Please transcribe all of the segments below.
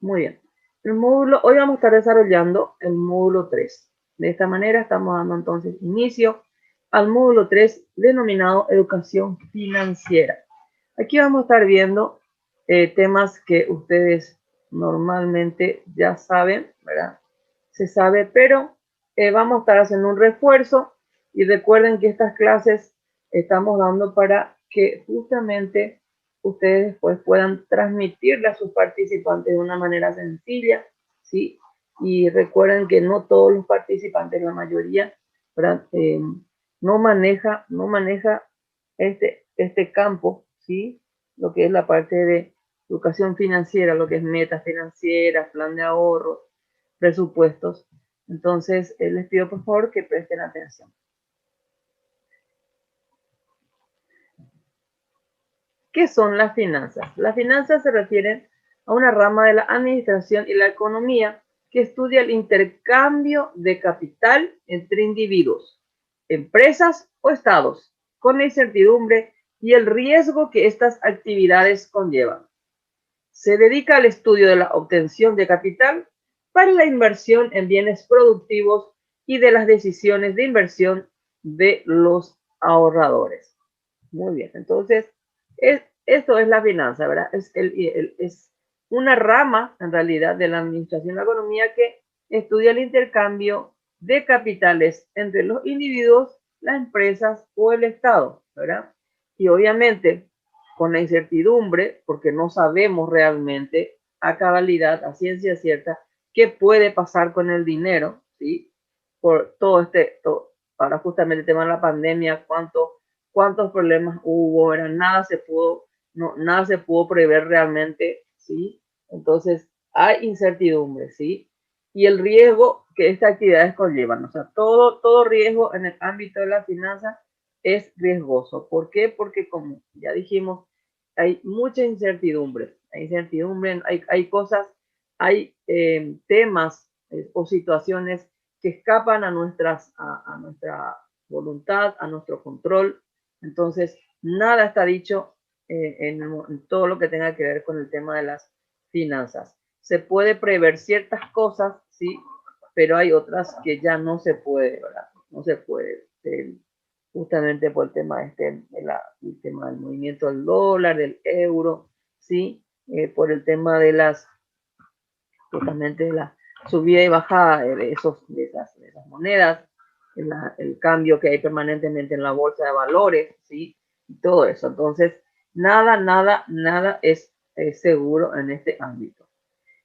Muy bien. Hoy vamos a estar desarrollando el módulo 3. De esta manera estamos dando entonces inicio al módulo 3 denominado Educación Financiera. Aquí vamos a estar viendo temas que ustedes normalmente ya saben, ¿verdad? Se sabe, pero vamos a estar haciendo un refuerzo y recuerden que estas clases estamos dando para que justamente ustedes después puedan transmitirle a sus participantes de una manera sencilla, ¿sí? Y recuerden que no todos los participantes, la mayoría, no maneja este campo, ¿sí? Lo que es la parte de educación financiera, lo que es metas financieras, plan de ahorro, presupuestos. Entonces, les pido por favor que presten atención. ¿Qué son las finanzas? Las finanzas se refieren a una rama de la administración y la economía que estudia el intercambio de capital entre individuos, empresas o estados, con la incertidumbre y el riesgo que estas actividades conllevan. Se dedica al estudio de la obtención de capital para la inversión en bienes productivos y de las decisiones de inversión de los ahorradores. Muy bien, entonces, esto es la finanza, ¿verdad? Es una rama, en realidad, de la administración de la economía que estudia el intercambio de capitales entre los individuos, las empresas o el Estado, ¿verdad? Y obviamente, con la incertidumbre, porque no sabemos realmente a cabalidad, a ciencia cierta, qué puede pasar con el dinero, ¿sí? Por ahora justamente el tema de la pandemia, cuántos problemas hubo, ¿verdad? Nada se pudo prever realmente, ¿sí? Entonces, hay incertidumbre, ¿sí? Y el riesgo que estas actividades conllevan, o sea, todo riesgo en el ámbito de la finanza es riesgoso. ¿Por qué? Porque como ya dijimos, hay mucha incertidumbre, hay cosas, hay temas o situaciones que escapan a nuestra voluntad, a nuestro control. Entonces, nada está dicho en todo lo que tenga que ver con el tema de las finanzas. Se puede prever ciertas cosas, sí, pero hay otras que ya no se puede, ¿verdad? No se puede. Justamente por el tema, el tema del movimiento del dólar, del euro, ¿sí? Por el tema de justamente de la subida y bajada de esas monedas, el cambio que hay permanentemente en la bolsa de valores, ¿sí? Y todo eso. Entonces, nada es seguro en este ámbito.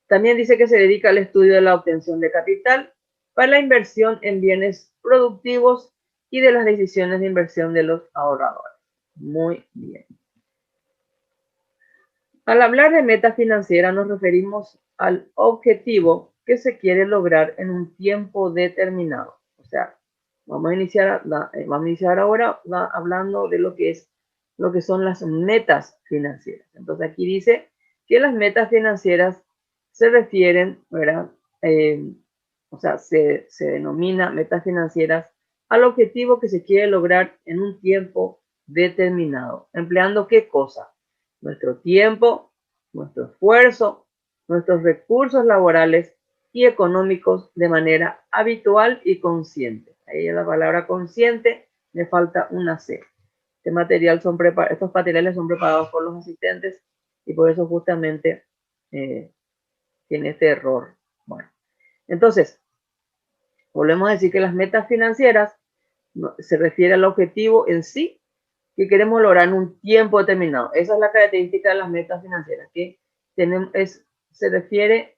También dice que se dedica al estudio de la obtención de capital para la inversión en bienes productivos y de las decisiones de inversión de los ahorradores. Muy bien. Al hablar de meta financiera nos referimos al objetivo que se quiere lograr en un tiempo determinado. O sea, vamos a iniciar ahora hablando de lo que son las metas financieras. Entonces aquí dice que las metas financieras se refieren, ¿verdad? O sea, se denomina metas financieras al objetivo que se quiere lograr en un tiempo determinado. ¿Empleando qué cosa? Nuestro tiempo, nuestro esfuerzo, nuestros recursos laborales y económicos de manera habitual y consciente. Ahí en la palabra consciente me falta una C. Estos materiales son preparados por los asistentes y por eso justamente tiene este error. Bueno, entonces, volvemos a decir que las metas financieras se refiere al objetivo en sí que queremos lograr en un tiempo determinado. Esa es la característica de las metas financieras, que se refiere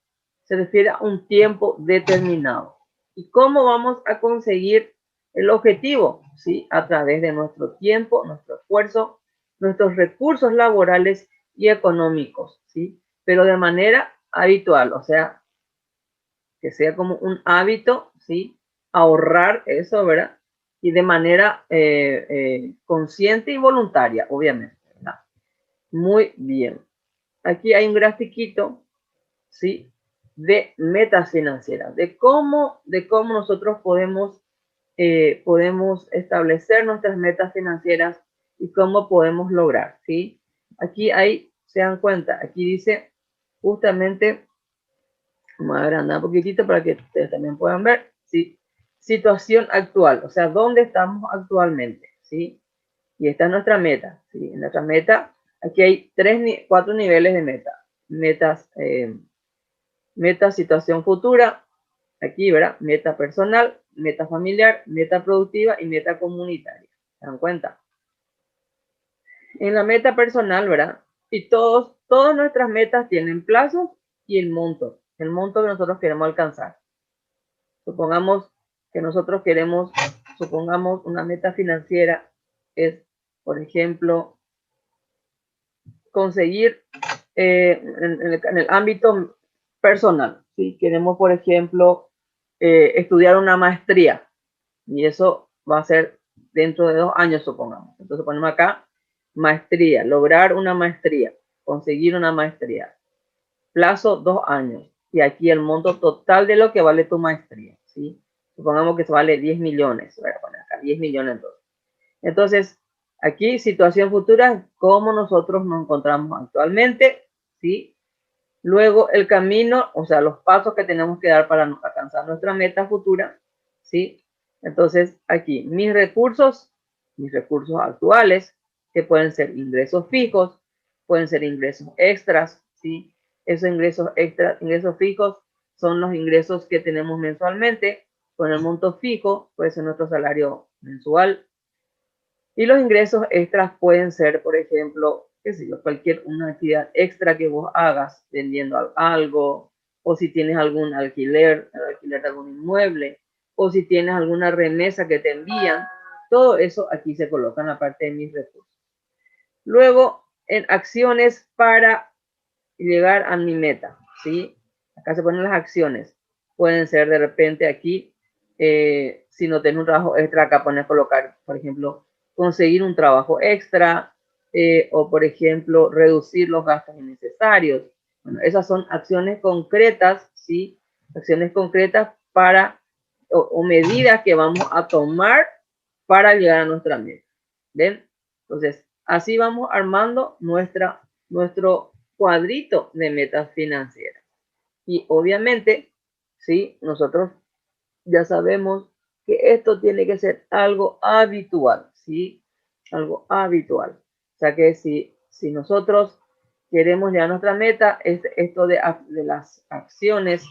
a un tiempo determinado. ¿Y cómo vamos a conseguir el objetivo? ¿Sí? A través de nuestro tiempo, nuestro esfuerzo, nuestros recursos laborales y económicos, ¿sí? Pero de manera habitual, o sea, que sea como un hábito, ¿sí? Ahorrar eso, ¿verdad? Y de manera consciente y voluntaria, obviamente, ¿verdad? Muy bien. Aquí hay un grafiquito, ¿sí? De metas financieras, de cómo nosotros podemos establecer nuestras metas financieras y cómo podemos lograr, ¿sí? Aquí se dan cuenta, aquí dice justamente Vamos a agrandar un poquitito para que ustedes también puedan ver, ¿sí? Situación actual, o sea, ¿dónde estamos actualmente? ¿Sí? Y esta es nuestra meta, ¿sí? En nuestra meta, aquí hay 4 niveles de meta. Meta situación futura, aquí, ¿verdad? Meta personal, meta familiar, meta productiva y meta comunitaria. ¿Se dan cuenta? En la meta personal, ¿verdad? Y todas nuestras metas tienen plazos y el monto que nosotros queremos alcanzar. Supongamos que nosotros queremos, supongamos una meta financiera es, por ejemplo, conseguir en el ámbito personal. Si queremos, por ejemplo, estudiar una maestría y eso va a ser dentro de 2 años, supongamos. Entonces ponemos acá maestría, lograr una maestría, conseguir una maestría. Plazo 2 años. Y aquí el monto total de lo que vale tu maestría. ¿Sí? Supongamos que se vale 10 millones. Voy a poner acá 10 millones entonces. Entonces, aquí situación futura, cómo nosotros nos encontramos actualmente, ¿sí? Luego el camino, o sea, los pasos que tenemos que dar para alcanzar nuestra meta futura, ¿sí? Entonces, aquí mis recursos actuales, que pueden ser ingresos fijos, pueden ser ingresos extras, ¿sí? Esos ingresos extras, ingresos fijos son los ingresos que tenemos mensualmente, con el monto fijo, puede ser nuestro salario mensual, y los ingresos extras pueden ser, por ejemplo, qué sé yo, cualquier una actividad extra que vos hagas vendiendo algo, o si tienes algún alquiler, el alquiler de algún inmueble, o si tienes alguna remesa que te envían. Todo eso aquí se coloca en la parte de mis recursos. Luego, en acciones para llegar a mi meta, ¿sí? Acá se ponen las acciones. Pueden ser de repente aquí, si no tengo un trabajo extra, acá pones colocar, por ejemplo, conseguir un trabajo extra, o por ejemplo, reducir los gastos innecesarios. Bueno, esas son acciones concretas, ¿sí? Acciones concretas para, o medidas que vamos a tomar para llegar a nuestra meta. ¿Ven? Entonces, así vamos armando nuestro cuadrito de metas financieras. Y obviamente, sí, nosotros ya sabemos que esto tiene que ser algo habitual, ¿sí? Algo habitual. O sea que si nosotros queremos llegar a nuestra meta, es esto de las acciones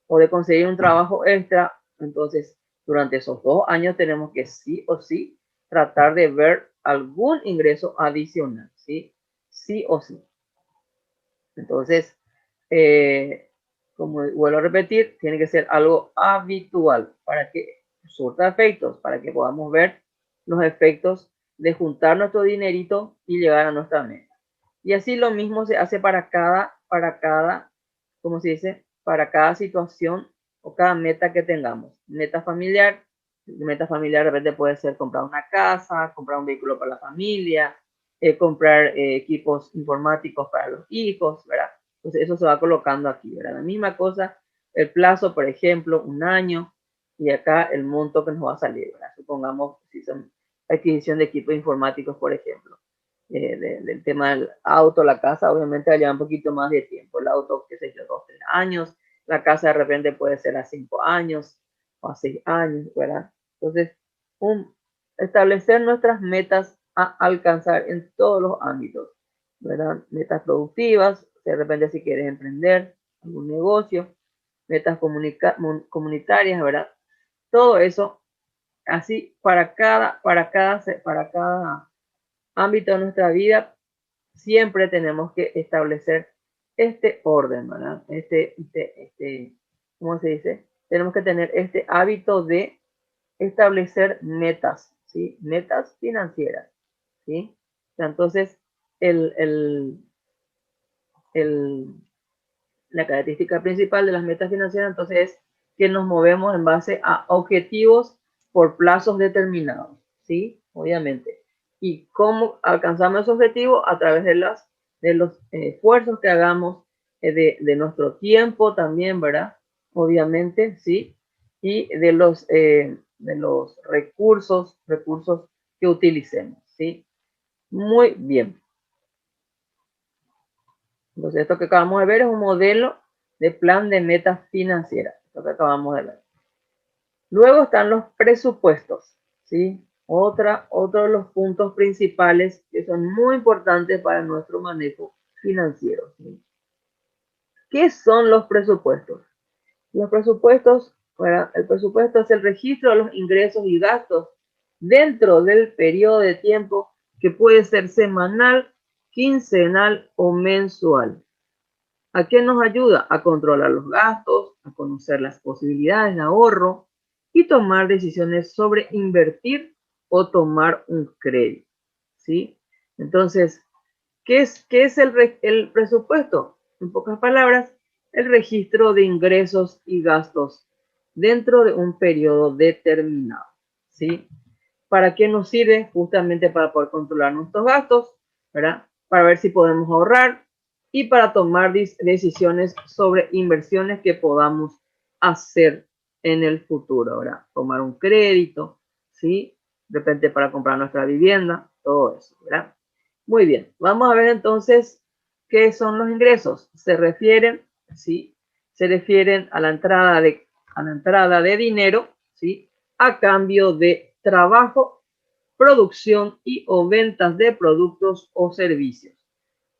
o de conseguir un trabajo extra, entonces durante esos 2 años tenemos que sí o sí tratar de ver algún ingreso adicional, ¿sí? Sí o sí. Entonces, como vuelvo a repetir, tiene que ser algo habitual para que surta efectos, para que podamos ver los efectos de juntar nuestro dinerito y llegar a nuestra meta. Y así lo mismo se hace para cada, ¿cómo se dice? Para cada situación o cada meta que tengamos. Meta familiar de repente puede ser comprar una casa, comprar un vehículo para la familia, comprar equipos informáticos para los hijos, ¿verdad? Entonces eso se va colocando aquí, ¿verdad? La misma cosa, el plazo, por ejemplo, 1 año, y acá el monto que nos va a salir, ¿verdad? Supongamos si son adquisición de equipos informáticos, por ejemplo. Del tema del auto, la casa, obviamente va a llevar un poquito más de tiempo. El auto, qué sé yo, 2, 3 años. La casa de repente puede ser a 5 años o a 6 años, ¿verdad? Entonces, establecer nuestras metas a alcanzar en todos los ámbitos, ¿verdad? Metas productivas, de repente si quieres emprender algún negocio, metas comunitarias, ¿verdad? Todo eso, así para cada ámbito de nuestra vida, siempre tenemos que establecer este orden, ¿verdad? ¿Cómo se dice? Tenemos que tener este hábito de establecer metas, ¿sí? Metas financieras, ¿sí? Entonces, el, el, el, la característica principal de las metas financieras, entonces, es que nos movemos en base a objetivos por plazos determinados, ¿sí? Obviamente. ¿Y cómo alcanzamos esos objetivos? A través de los esfuerzos que hagamos, de nuestro tiempo también, ¿verdad? Obviamente, ¿sí? Y de los recursos que utilicemos, ¿sí? Muy bien. Entonces, esto que acabamos de ver es un modelo de plan de metas financieras, lo que acabamos de ver. Luego están los presupuestos, ¿sí? Otro de los puntos principales que son muy importantes para nuestro manejo financiero, ¿sí? ¿Qué son los presupuestos? Los presupuestos, bueno, el presupuesto es el registro de los ingresos y gastos dentro del periodo de tiempo que puede ser semanal, quincenal o mensual. ¿A qué nos ayuda? A controlar los gastos, a conocer las posibilidades de ahorro y tomar decisiones sobre invertir o tomar un crédito, ¿sí? Entonces, ¿qué es el presupuesto? En pocas palabras, el registro de ingresos y gastos dentro de un periodo determinado, ¿sí? ¿Para qué nos sirve? Justamente para poder controlar nuestros gastos, ¿verdad? Para ver si podemos ahorrar y para tomar decisiones sobre inversiones que podamos hacer en el futuro, ¿verdad? Tomar un crédito, ¿sí? De repente para comprar nuestra vivienda, todo eso, ¿verdad? Muy bien, vamos a ver entonces qué son los ingresos. Se refieren, ¿sí? Se refieren a la entrada de dinero, ¿sí? A cambio de trabajo, producción y o ventas de productos o servicios,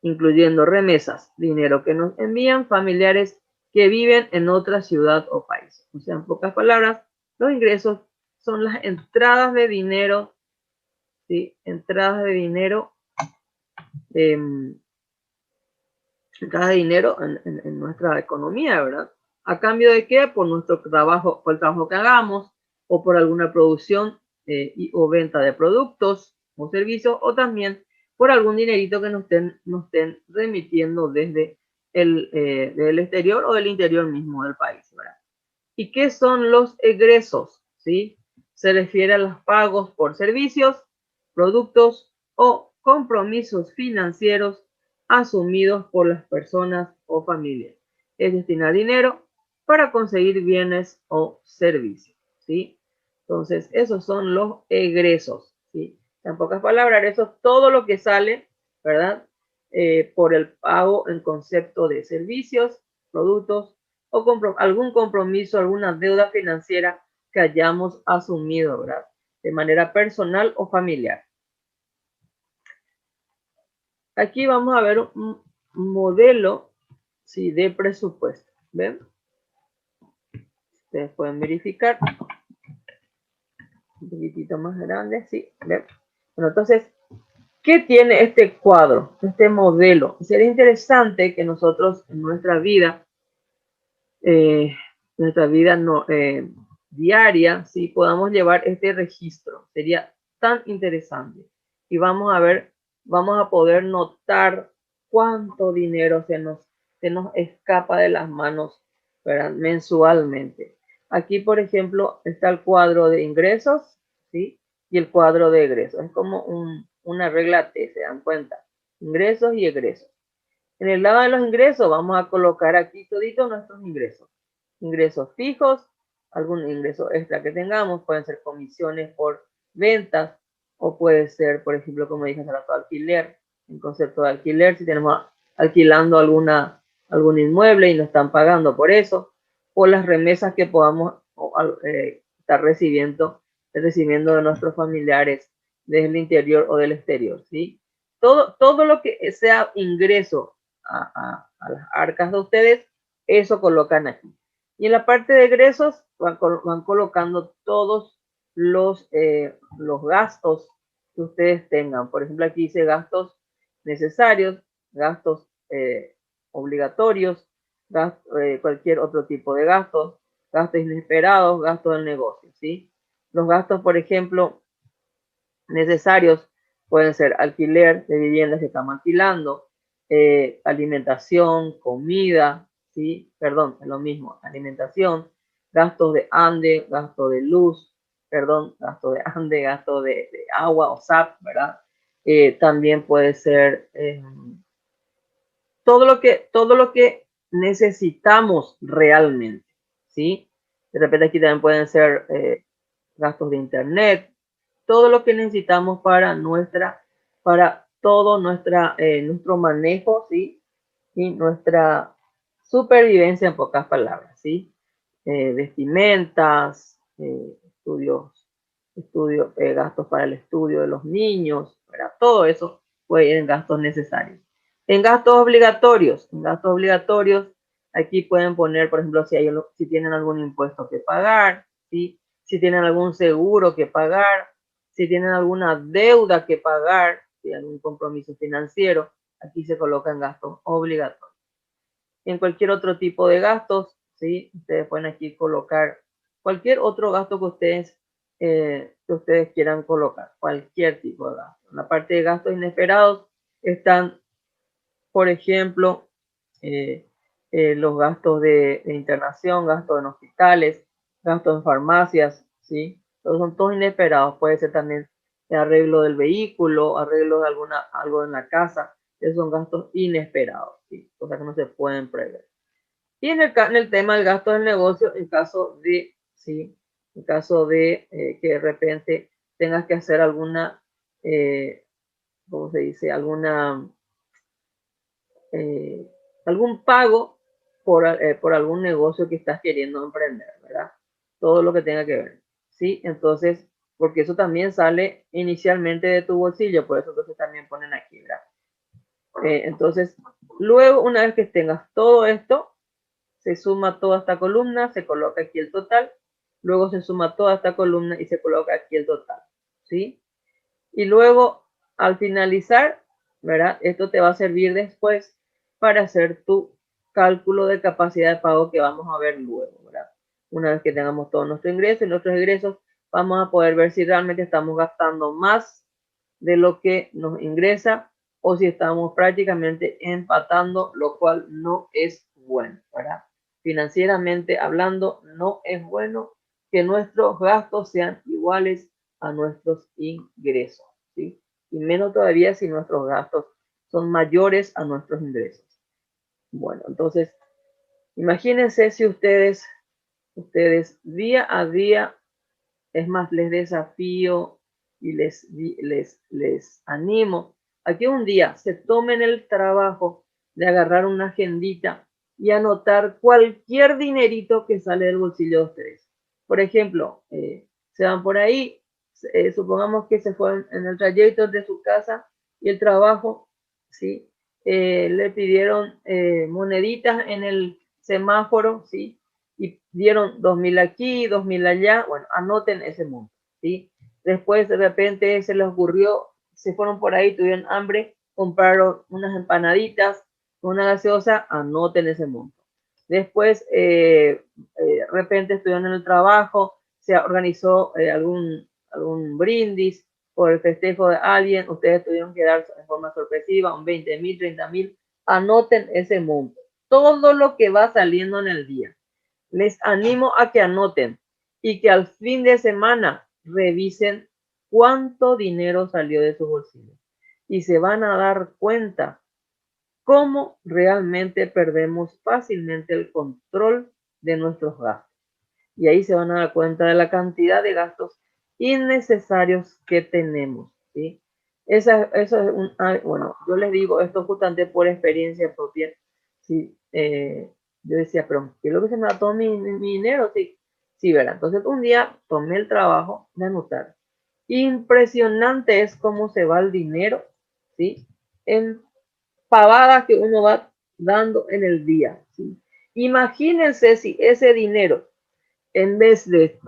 incluyendo remesas, dinero que nos envían familiares que viven en otra ciudad o país. O sea, en pocas palabras, los ingresos son las entradas de dinero, ¿sí? Entradas de dinero, entradas de dinero en nuestra economía, ¿verdad? ¿A cambio de qué? Por nuestro trabajo, por el trabajo que hagamos o por alguna producción o venta de productos o servicios, o también por algún dinerito que nos estén remitiendo desde del exterior o del interior mismo del país, ¿verdad? ¿Y qué son los egresos? ¿Sí? Se refiere a los pagos por servicios, productos o compromisos financieros asumidos por las personas o familias. Es destinar dinero para conseguir bienes o servicios, ¿sí? Entonces, esos son los egresos, ¿sí? En pocas palabras, eso es todo lo que sale, ¿verdad? Por el pago en concepto de servicios, productos o algún compromiso, alguna deuda financiera que hayamos asumido, ¿verdad? De manera personal o familiar. Aquí vamos a ver un modelo, ¿sí? De presupuesto. ¿Ven? Ustedes pueden verificar. Un poquitito más grande, ¿sí? ¿Ven? Bueno, entonces, ¿qué tiene este cuadro, este modelo? Sería interesante que nosotros en nuestra vida no, diaria, si podamos llevar este registro. Sería tan interesante. Y vamos a ver, vamos a poder notar cuánto dinero se nos escapa de las manos, ¿verdad? Mensualmente. Aquí, por ejemplo, está el cuadro de ingresos, ¿sí? Y el cuadro de egresos. Es como una regla T, ¿se dan cuenta? Ingresos y egresos. En el lado de los ingresos vamos a colocar aquí toditos nuestros ingresos. Ingresos fijos, algún ingreso extra que tengamos, pueden ser comisiones por ventas o puede ser, por ejemplo, como dije hace rato, alquiler. En concepto de alquiler, si tenemos alquilando algún inmueble y nos están pagando por eso, o las remesas que podamos estar recibiendo de nuestros familiares desde el interior o del exterior, ¿sí? Todo lo que sea ingreso a las arcas de ustedes, eso colocan aquí. Y en la parte de egresos van colocando todos los gastos que ustedes tengan. Por ejemplo, aquí dice gastos necesarios, gastos obligatorios, cualquier otro tipo de gastos, gastos inesperados, gastos del negocio, ¿sí? Los gastos, por ejemplo, necesarios pueden ser alquiler de viviendas que estamos alquilando, alimentación, comida, ¿sí? Perdón, es lo mismo, alimentación, gastos de ANDE, gasto de luz, perdón, gasto de ANDE, gasto de agua o SAP, ¿verdad? También puede ser todo lo que necesitamos realmente, ¿sí? De repente aquí también pueden ser gastos de internet, todo lo que necesitamos para todo nuestro manejo, ¿sí? Y supervivencia en pocas palabras, ¿sí? Vestimentas, gastos para el estudio de los niños, ¿verdad? Todo eso puede ir en gastos necesarios. En gastos obligatorios, aquí pueden poner, por ejemplo, si tienen algún impuesto que pagar, ¿sí? Si tienen algún seguro que pagar, si tienen alguna deuda que pagar, si hay algún compromiso financiero, aquí se colocan gastos obligatorios. En cualquier otro tipo de gastos, ¿sí? Ustedes pueden aquí colocar cualquier otro gasto que ustedes quieran colocar, cualquier tipo de gasto. En la parte de gastos inesperados están, por ejemplo, los gastos de internación, gastos en hospitales, gastos en farmacias, ¿sí? Son todos inesperados. Puede ser también el arreglo del vehículo, arreglo de algo en la casa. Esos son gastos inesperados, ¿sí? Cosas que no se pueden prever. Y en el tema del gasto del negocio, en caso de, ¿sí? En caso de que de repente tengas que hacer alguna, ¿cómo se dice? Algún pago por algún negocio que estás queriendo emprender, ¿verdad? Todo lo que tenga que ver, ¿sí? Entonces, porque eso también sale inicialmente de tu bolsillo, por eso entonces también ponen aquí, ¿verdad? Entonces, luego, una vez que tengas todo esto, se suma toda esta columna, se coloca aquí el total, luego se suma toda esta columna y se coloca aquí el total, ¿sí? Y luego, al finalizar, ¿verdad? Esto te va a servir después para hacer tu cálculo de capacidad de pago que vamos a ver luego, ¿verdad? Una vez que tengamos todo nuestro ingreso y nuestros egresos, vamos a poder ver si realmente estamos gastando más de lo que nos ingresa o si estamos prácticamente empatando, lo cual no es bueno, ¿verdad? Financieramente hablando, no es bueno que nuestros gastos sean iguales a nuestros ingresos, ¿sí? Y menos todavía si nuestros gastos son mayores a nuestros ingresos. Bueno, entonces, imagínense si ustedes día a día, es más, les desafío y les animo a que un día se tomen el trabajo de agarrar una agendita y anotar cualquier dinerito que sale del bolsillo de ustedes. Por ejemplo, se van por ahí, supongamos que se fueron en el trayecto de su casa y el trabajo, ¿sí? Le pidieron moneditas en el semáforo, ¿sí? Y dieron 2.000 aquí, 2.000 allá, bueno, anoten ese monto, ¿sí? Después de repente se les ocurrió, se fueron por ahí, tuvieron hambre, compraron unas empanaditas, una gaseosa, anoten ese monto. Después, de repente estuvieron en el trabajo, se organizó algún brindis por el festejo de alguien, ustedes tuvieron que dar de forma sorpresiva un 20.000, 30.000, anoten ese monto. Todo lo que va saliendo en el día. Les animo a que anoten y que al fin de semana revisen cuánto dinero salió de su bolsillo. Y se van a dar cuenta cómo realmente perdemos fácilmente el control de nuestros gastos. Y ahí se van a dar cuenta de la cantidad de gastos innecesarios que tenemos, ¿sí? Eso es bueno, yo les digo esto justamente por experiencia propia, ¿sí? Yo decía, pero ¿qué es lo que se me va todo mi dinero? Sí, sí, ¿verdad? Entonces un día tomé el trabajo de anotar. Impresionante es cómo se va el dinero, ¿sí? En pavadas que uno va dando en el día, ¿sí? Imagínense si ese dinero en vez de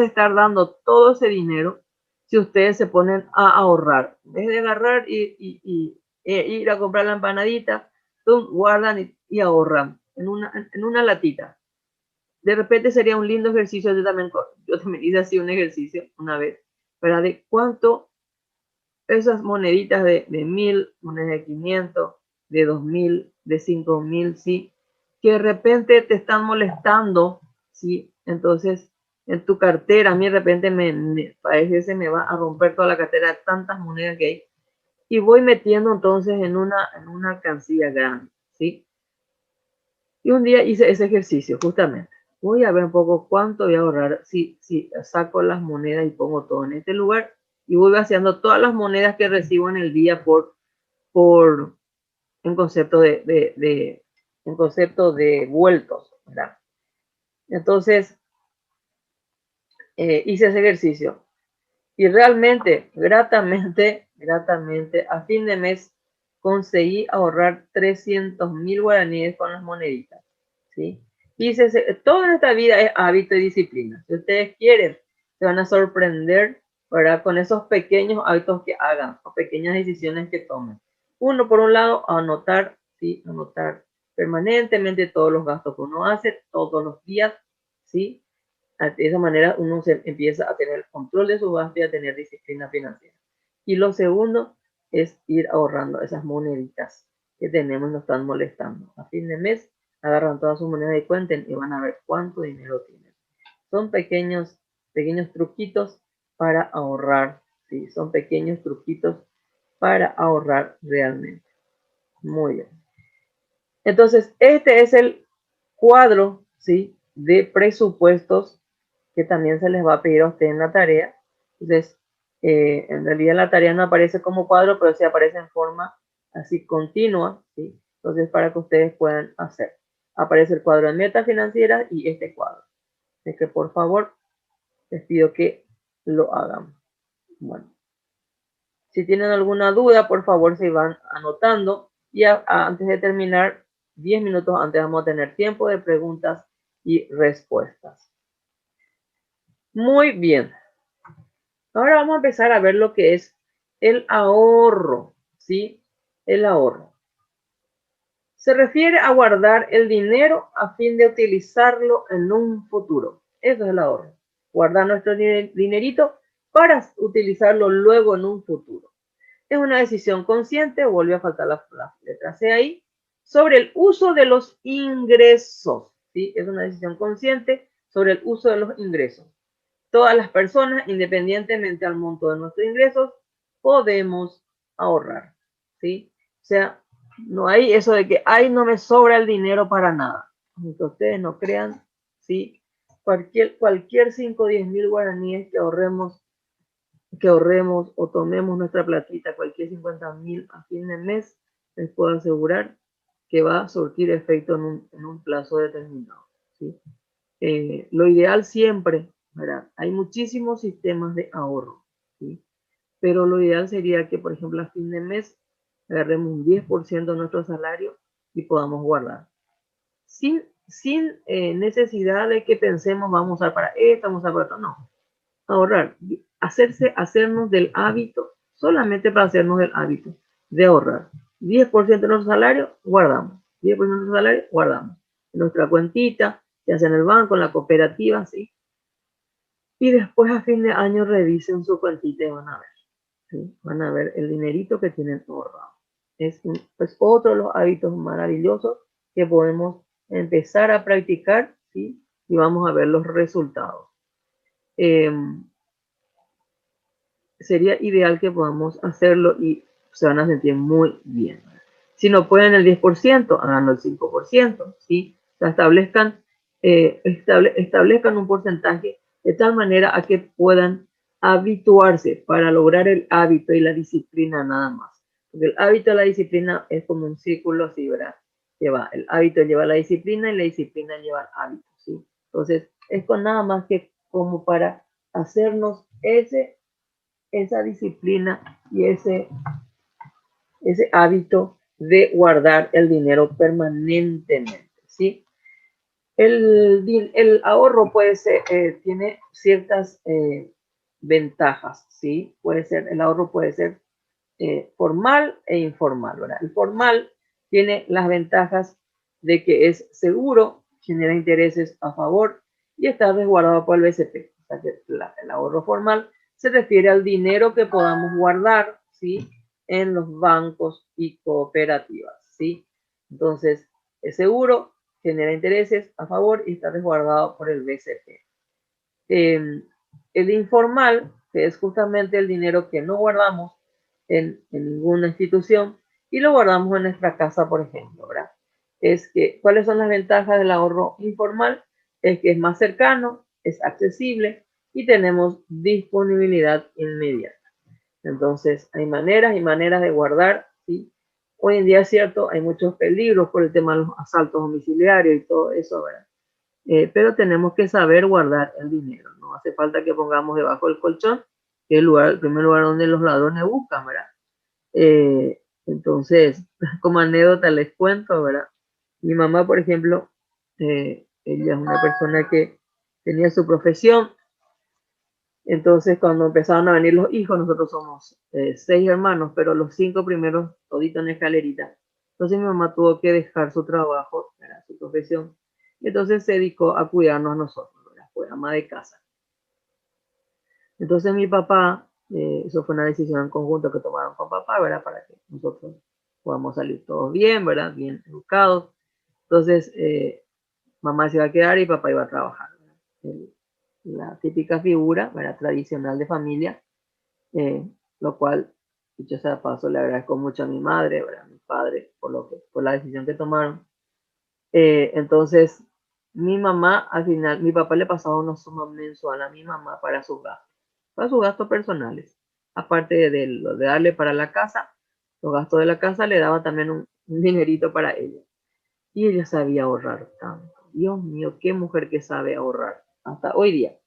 estar dando todo ese dinero, si ustedes se ponen a ahorrar, en vez de agarrar ir a comprar la empanadita, guardan y ahorran en una latita. De repente sería un lindo ejercicio, yo también hice así un ejercicio una vez, ¿verdad? De cuánto esas moneditas de 1.000, monedas de 500, de 2.000, de 5.000, ¿sí? Que de repente te están molestando, ¿sí? Entonces, en tu cartera, a mí de repente parece que se me va a romper toda la cartera de tantas monedas que hay. Y voy metiendo entonces en una alcancía grande, ¿sí? Y un día hice ese ejercicio, justamente. Voy a ver un poco cuánto voy a ahorrar si saco las monedas y pongo todo en este lugar y voy vaciando todas las monedas que recibo en el día por en concepto de en concepto de vueltos, ¿verdad? Entonces, hice ese ejercicio y realmente, gratamente, a fin de mes conseguí ahorrar 300.000 guaraníes con las moneditas, ¿sí? Toda esta vida es hábito y disciplina. Si ustedes quieren, se van a sorprender, ¿verdad? Con esos pequeños hábitos que hagan o pequeñas decisiones que tomen. Uno, por un lado, anotar, ¿sí? Anotar permanentemente todos los gastos que uno hace todos los días, ¿sí? De esa manera uno se empieza a tener el control de su gasto y a tener disciplina financiera. Y lo segundo es ir ahorrando esas moneditas que tenemos, nos están molestando. A fin de mes agarran todas sus monedas y cuenten y van a ver cuánto dinero tienen. Son pequeños truquitos para ahorrar, ¿sí? Son pequeños truquitos para ahorrar realmente. Muy bien. Entonces, este es el cuadro, ¿sí? De presupuestos que también se les va a pedir a usted en la tarea. Entonces, en realidad la tarea no aparece como cuadro, pero sí aparece en forma así continua, ¿sí? Entonces, para que ustedes puedan hacer. Aparece el cuadro de metas financieras y este cuadro. Así que, por favor, les pido que lo hagan. Bueno, si tienen alguna duda, por favor, se van anotando. Y antes de terminar, 10 minutos antes vamos a tener tiempo de preguntas y respuestas. Muy bien. Ahora vamos a empezar a ver lo que es el ahorro, ¿sí? El ahorro. Se refiere a guardar el dinero a fin de utilizarlo en un futuro. Eso es el ahorro. Guardar nuestro dinerito para utilizarlo luego en un futuro. Es una decisión consciente, vuelve a faltar la letra C ahí, sobre el uso de los ingresos, ¿sí? Es una decisión consciente sobre el uso de los ingresos. Todas las personas, independientemente al monto de nuestros ingresos, podemos ahorrar, ¿sí? O sea, no hay eso de que, ay, no me sobra el dinero para nada. Aunque ustedes no crean, ¿sí? Cualquier 5 o 10 mil guaraníes que ahorremos o tomemos nuestra platita, cualquier 50.000 a fin de mes, les puedo asegurar que va a surtir efecto en un plazo determinado, ¿sí? Lo ideal siempre, ¿verdad? Hay muchísimos sistemas de ahorro, ¿sí? Pero lo ideal sería que, por ejemplo, a fin de mes agarremos un 10% de nuestro salario y podamos guardar. Sin necesidad de que pensemos, vamos a usar para esto, vamos a usar para esto, no. Ahorrar, hacernos del hábito, solamente para hacernos del hábito de ahorrar. 10% de nuestro salario, guardamos. 10% de nuestro salario, guardamos. En nuestra cuentita, ya sea en el banco, en la cooperativa, ¿sí? Y después a fin de año revisen su cuentita y van a ver, ¿sí? Van a ver el dinerito que tienen ahorrado. Es otro de los hábitos maravillosos que podemos empezar a practicar, ¿sí? Y vamos a ver los resultados. Sería ideal que podamos hacerlo y se van a sentir muy bien. Si no pueden el 10%, háganlo el 5%, ¿sí? O sea, establezcan un porcentaje de tal manera a que puedan habituarse para lograr el hábito y la disciplina nada más. Porque el hábito y la disciplina es como un círculo así, ¿verdad? El hábito lleva a la disciplina y la disciplina lleva al hábito, ¿sí? Entonces, es con nada más que como para hacernos esa disciplina y ese hábito de guardar el dinero permanentemente, ¿sí? El ahorro puede ser, tiene ciertas ventajas, ¿sí? El ahorro puede ser formal e informal, ¿verdad? El formal tiene las ventajas de que es seguro, genera intereses a favor y está resguardado por el BCP. O sea que el ahorro formal se refiere al dinero que podamos guardar, ¿sí? En los bancos y cooperativas, ¿sí? Entonces, es seguro, genera intereses a favor y está resguardado por el BCP. El informal, que es justamente el dinero que no guardamos en ninguna institución y lo guardamos en nuestra casa, por ejemplo, ¿verdad? ¿Cuáles son las ventajas del ahorro informal? Es que es más cercano, es accesible y tenemos disponibilidad inmediata. Entonces, hay maneras y maneras de guardar, ¿sí? Hoy en día es cierto, hay muchos peligros por el tema de los asaltos domiciliarios y todo eso, ¿verdad? Pero tenemos que saber guardar el dinero. No hace falta que pongamos debajo del colchón, que es el primer lugar donde los ladrones buscan, ¿verdad? Entonces, como anécdota les cuento, ¿verdad? Mi mamá, por ejemplo, ella es una persona que tenía su profesión. Entonces, cuando empezaron a venir los hijos, nosotros somos 6 hermanos, pero los 5 primeros, todito en escalerita. Entonces, mi mamá tuvo que dejar su trabajo, ¿verdad? Su profesión. Y entonces se dedicó a cuidarnos a nosotros, ¿verdad? Fue ama de casa. Entonces, mi papá, eso fue una decisión en conjunto que tomaron con papá, ¿verdad? Para que nosotros podamos salir todos bien, ¿verdad? Bien educados. Entonces, mamá se iba a quedar y papá iba a trabajar, ¿verdad? La típica figura, ¿verdad? Tradicional de familia. Lo cual, dicho sea de paso, le agradezco mucho a mi madre, ¿verdad? A mi padre, por la decisión que tomaron. Entonces, mi mamá, al final, mi papá le pasaba una suma mensual a mi mamá para sus gastos personales. Aparte de lo de darle para la casa, los gastos de la casa, le daba también un dinerito para ella. Y ella sabía ahorrar tanto. Dios mío, qué mujer que sabe ahorrar. Hasta hoy día.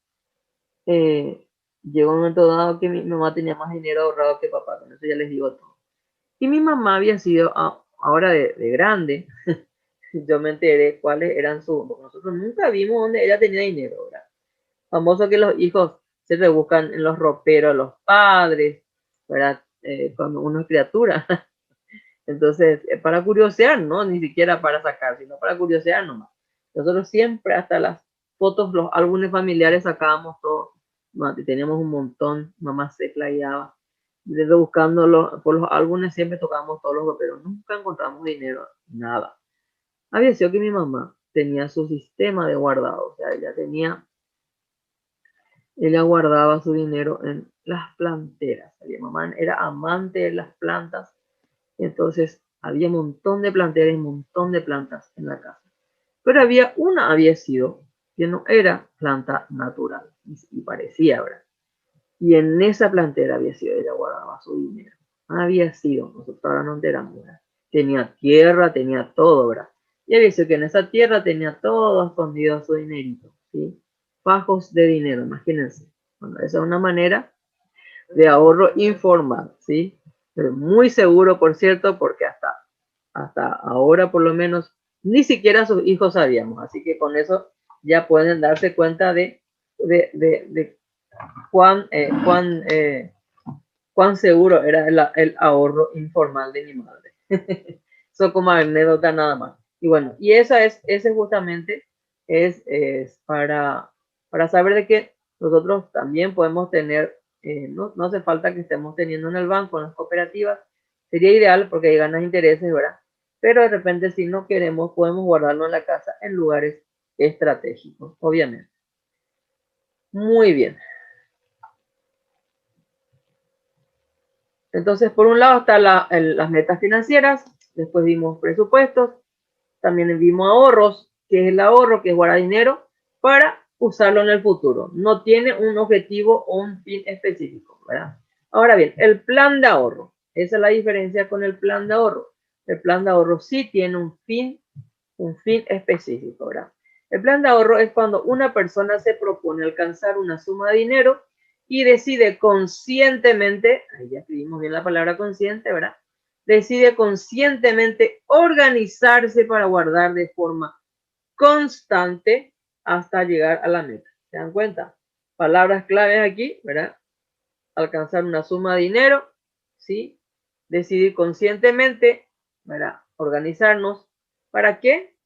Eh, Llegó un momento dado que mi mamá tenía más dinero ahorrado que papá, con eso ya les digo todo. Y mi mamá había sido, ahora de grande, yo me enteré cuáles eran sus, nosotros nunca vimos dónde ella tenía dinero, ¿verdad? Famoso que los hijos se rebuscan en los roperos, los padres, ¿verdad? Cuando uno es criatura. Entonces, para curiosear, ¿no? Ni siquiera para sacar, sino para curiosear nomás. Nosotros siempre, hasta las fotos, los álbumes familiares sacábamos todo. Teníamos un montón, mamá se playaba. Desde buscándolo por los álbumes siempre tocábamos todos los, pero nunca encontramos dinero, nada. Había sido que mi mamá tenía su sistema de guardado, o sea, ella guardaba su dinero en las planteras. Mi mamá era amante de las plantas, entonces había un montón de planteras y un montón de plantas en la casa. Pero había sido que no era planta natural y parecía, ¿verdad? Y en esa plantera había sido, ella guardaba su dinero. Había sido, nosotros ahora no enteramos, ¿verdad? Tenía tierra, tenía todo, ¿verdad? Y había sido que en esa tierra tenía todo escondido su dinerito, ¿sí? Fajos de dinero, imagínense. Bueno, esa es una manera de ahorro informal, ¿sí? Pero muy seguro, por cierto, porque hasta ahora por lo menos ni siquiera sus hijos sabíamos. Así que con eso ya pueden darse cuenta de cuán seguro era el ahorro informal de mi madre. Eso como anécdota nada más. Y bueno, y ese justamente es para saber de que nosotros también podemos tener, no hace falta que estemos teniendo en el banco, en las cooperativas, sería ideal porque hay ganas de intereses, ¿verdad? Pero de repente si no queremos, podemos guardarlo en la casa en lugares estratégicos, obviamente. Muy bien. Entonces, por un lado están las metas financieras, después vimos presupuestos, también vimos ahorros, que es el ahorro, que es guardar dinero para usarlo en el futuro. No tiene un objetivo o un fin específico, ¿verdad? Ahora bien, el plan de ahorro. Esa es la diferencia con el plan de ahorro. El plan de ahorro sí tiene un fin específico, ¿verdad? El plan de ahorro es cuando una persona se propone alcanzar una suma de dinero y decide conscientemente, ahí ya escribimos bien la palabra consciente, ¿verdad? Decide conscientemente organizarse para guardar de forma constante hasta llegar a la meta. ¿Se dan cuenta? Palabras claves aquí, ¿verdad? Alcanzar una suma de dinero, ¿sí? Decidir conscientemente, ¿verdad? Organizarnos. ¿Para qué?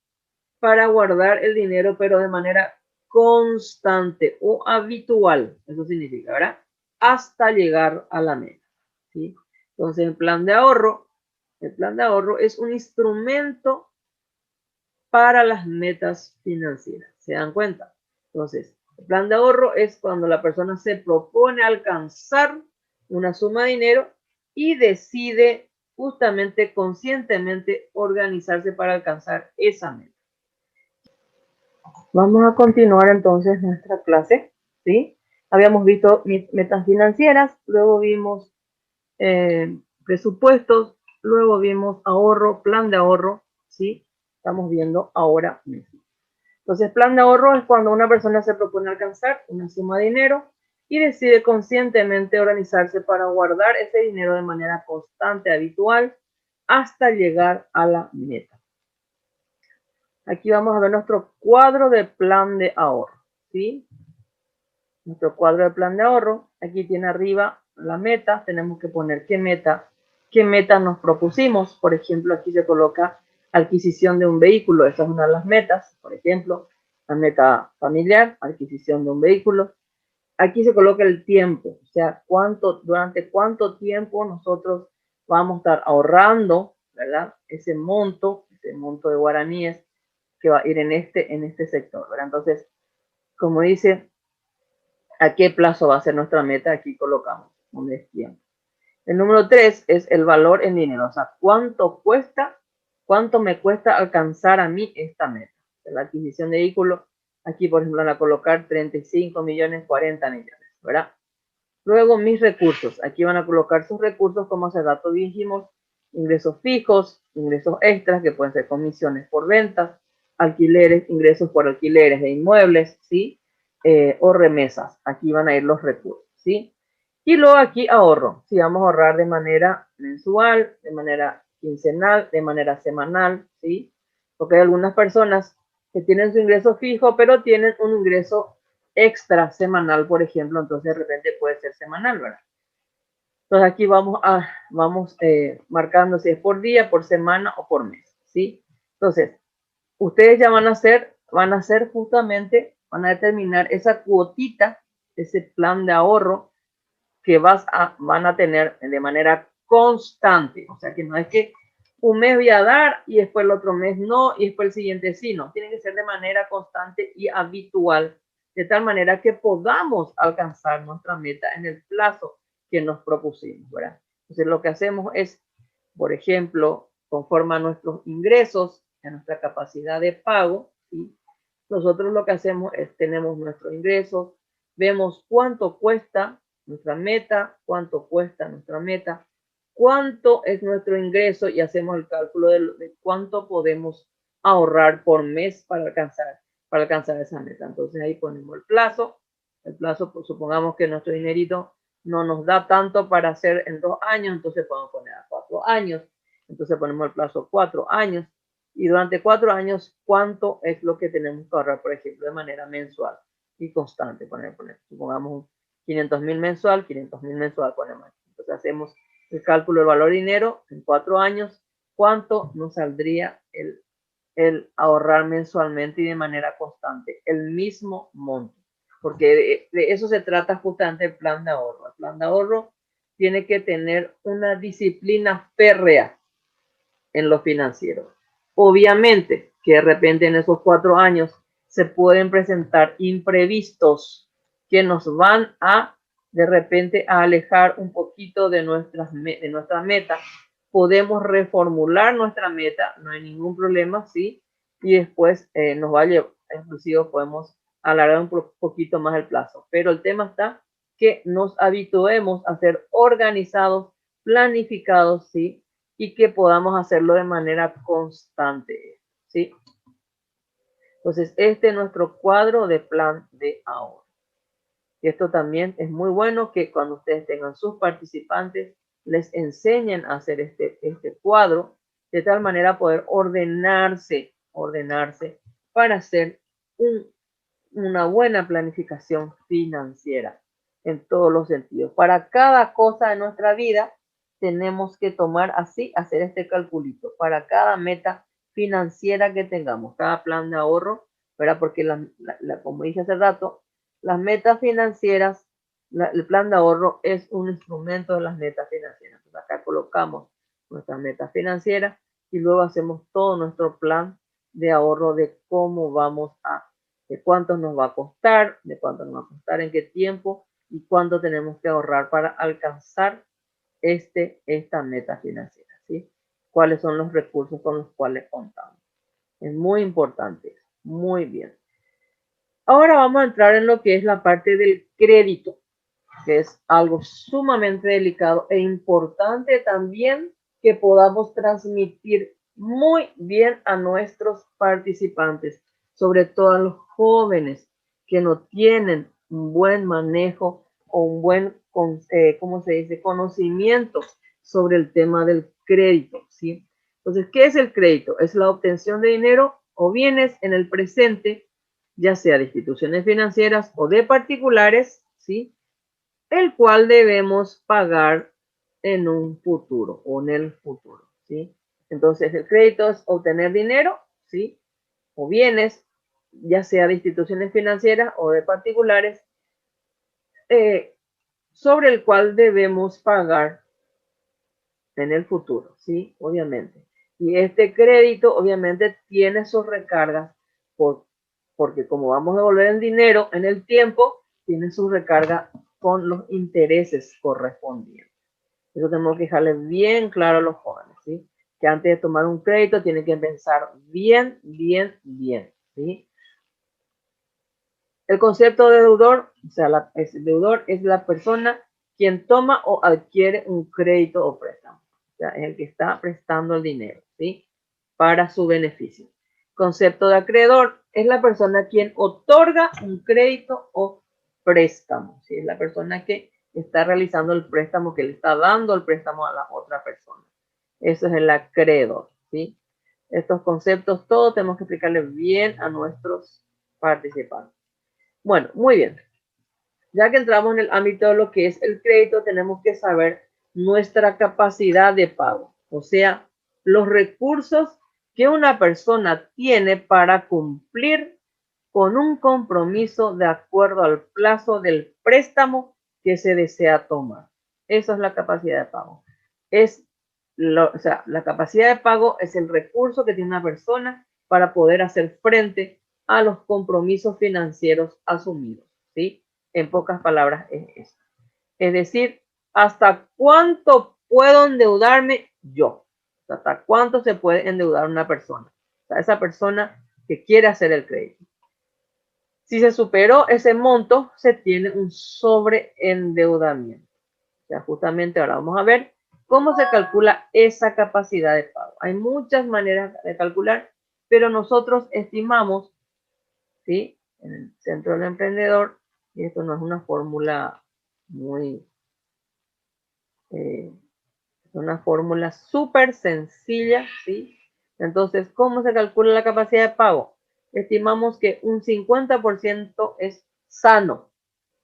Para guardar el dinero, pero de manera constante o habitual. Eso significa, ¿verdad? Hasta llegar a la meta, ¿sí? Entonces, el plan de ahorro es un instrumento para las metas financieras. ¿Se dan cuenta? Entonces, el plan de ahorro es cuando la persona se propone alcanzar una suma de dinero y decide justamente, conscientemente, organizarse para alcanzar esa meta. Vamos a continuar entonces nuestra clase, ¿sí? Habíamos visto metas financieras, luego vimos presupuestos, luego vimos ahorro, plan de ahorro, ¿sí? Estamos viendo ahora mismo. Entonces, plan de ahorro es cuando una persona se propone alcanzar una suma de dinero y decide conscientemente organizarse para guardar ese dinero de manera constante, habitual, hasta llegar a la meta. Aquí vamos a ver nuestro cuadro de plan de ahorro, ¿sí? Nuestro cuadro de plan de ahorro, aquí tiene arriba la meta, tenemos que poner qué meta nos propusimos. Por ejemplo, aquí se coloca adquisición de un vehículo, esa es una de las metas, por ejemplo, la meta familiar, adquisición de un vehículo. Aquí se coloca el tiempo, o sea, durante cuánto tiempo nosotros vamos a estar ahorrando, ¿verdad? Ese monto de guaraníes que va a ir en este sector, ¿verdad? Entonces, como dice, ¿a qué plazo va a ser nuestra meta? Aquí colocamos un tiempo. El número 3 es el valor en dinero, o sea, cuánto me cuesta alcanzar a mí esta meta. La adquisición de vehículo, aquí por ejemplo van a colocar 35 millones, 40 millones, ¿verdad? Luego mis recursos, aquí van a colocar sus recursos, como hace rato dijimos, ingresos fijos, ingresos extras, que pueden ser comisiones por ventas, alquileres, ingresos por alquileres de inmuebles, ¿sí? O remesas, aquí van a ir los recursos, ¿sí? Y luego aquí ahorro, si vamos a ahorrar de manera mensual, de manera quincenal, de manera semanal, ¿sí? Porque hay algunas personas que tienen su ingreso fijo, pero tienen un ingreso extra semanal, por ejemplo, entonces de repente puede ser semanal, ¿verdad? Entonces aquí vamos marcando si es por día, por semana o por mes, ¿sí? Entonces, ustedes ya van a hacer justamente, van a determinar esa cuotita, ese plan de ahorro que van a tener de manera constante. O sea, que no es que un mes voy a dar y después el otro mes no y después el siguiente sí, no. Tiene que ser de manera constante y habitual, de tal manera que podamos alcanzar nuestra meta en el plazo que nos propusimos, ¿verdad? Entonces, lo que hacemos es, por ejemplo, conforme a nuestros ingresos, a nuestra capacidad de pago, ¿sí? Nosotros lo que hacemos es, tenemos nuestros ingresos, vemos cuánto cuesta nuestra meta, cuánto cuesta nuestra meta, cuánto es nuestro ingreso y hacemos el cálculo de cuánto podemos ahorrar por mes para alcanzar esa meta. Entonces ahí ponemos el plazo, pues, supongamos que nuestro dinerito no nos da tanto para hacer en 2 años, entonces podemos poner a 4 años, entonces ponemos el plazo 4 años, y durante 4 años, ¿cuánto es lo que tenemos que ahorrar, por ejemplo, de manera mensual y constante? Supongamos 500.000 mensual, 500.000 mensual, ponemos. Entonces hacemos el cálculo del valor de dinero en 4 años, ¿cuánto nos saldría el ahorrar mensualmente y de manera constante? El mismo monto, porque de eso se trata justamente el plan de ahorro. El plan de ahorro tiene que tener una disciplina férrea en lo financiero. Obviamente que de repente en esos 4 años se pueden presentar imprevistos que nos van a de repente a alejar un poquito de nuestra meta. Podemos reformular nuestra meta, no hay ningún problema, ¿sí? Y después nos va a llevar, inclusive podemos alargar un poquito más el plazo. Pero el tema está que nos habituemos a ser organizados, planificados, ¿sí? Y que podamos hacerlo de manera constante, ¿sí? Entonces, este es nuestro cuadro de plan de ahorro. Y esto también es muy bueno que cuando ustedes tengan sus participantes, les enseñen a hacer este cuadro, de tal manera poder ordenarse para hacer una buena planificación financiera en todos los sentidos. Para cada cosa de nuestra vida, tenemos que hacer este calculito para cada meta financiera que tengamos, cada plan de ahorro, ¿verdad? Porque como dije hace rato, las metas financieras, el plan de ahorro es un instrumento de las metas financieras. Entonces acá colocamos nuestras metas financieras y luego hacemos todo nuestro plan de ahorro de cómo vamos de cuánto nos va a costar, en qué tiempo y cuánto tenemos que ahorrar para alcanzar esta meta financiera, ¿sí? ¿Cuáles son los recursos con los cuales contamos? Es muy importante, muy bien. Ahora vamos a entrar en lo que es la parte del crédito, que es algo sumamente delicado e importante también que podamos transmitir muy bien a nuestros participantes, sobre todo a los jóvenes que no tienen un buen manejo o un buen, ¿cómo se dice?, conocimiento sobre el tema del crédito, ¿sí? Entonces, ¿qué es el crédito? Es la obtención de dinero o bienes en el presente, ya sea de instituciones financieras o de particulares, ¿sí?, el cual debemos pagar en un futuro o en el futuro, ¿sí? Entonces, el crédito es obtener dinero, ¿sí?, o bienes, ya sea de instituciones financieras o de particulares, sobre el cual debemos pagar en el futuro, ¿sí? Obviamente. Y este crédito, obviamente, tiene sus recargas porque como vamos a devolver el dinero en el tiempo, tiene su recarga con los intereses correspondientes. Eso tenemos que dejarle bien claro a los jóvenes, ¿sí? Que antes de tomar un crédito tienen que pensar bien, ¿sí? El concepto de deudor, o sea, el deudor es la persona quien toma o adquiere un crédito o préstamo. O sea, es el que está prestando el dinero, ¿sí?, para su beneficio. Concepto de acreedor es la persona quien otorga un crédito o préstamo, ¿sí? Es la persona que está realizando el préstamo, que le está dando el préstamo a la otra persona. Eso es el acreedor, ¿sí? Estos conceptos todos tenemos que explicarle bien a nuestros participantes. Bueno, muy bien. Ya que entramos en el ámbito de lo que es el crédito, tenemos que saber nuestra capacidad de pago, o sea, los recursos que una persona tiene para cumplir con un compromiso de acuerdo al plazo del préstamo que se desea tomar. Eso es la capacidad de pago. O sea, la capacidad de pago es el recurso que tiene una persona para poder hacer frente a los compromisos financieros asumidos, ¿sí? En pocas palabras es eso. Es decir, ¿hasta cuánto puedo endeudarme yo? ¿Hasta cuánto se puede endeudar una persona? O sea, esa persona que quiere hacer el crédito. Si se superó ese monto, se tiene un sobreendeudamiento. O sea, justamente ahora vamos a ver cómo se calcula esa capacidad de pago. Hay muchas maneras de calcular, pero nosotros estimamos, ¿sí?, en el Centro del Emprendedor, y esto no es una fórmula muy, es una fórmula súper sencilla, ¿sí? Entonces, ¿cómo se calcula la capacidad de pago? Estimamos que un 50% es sano,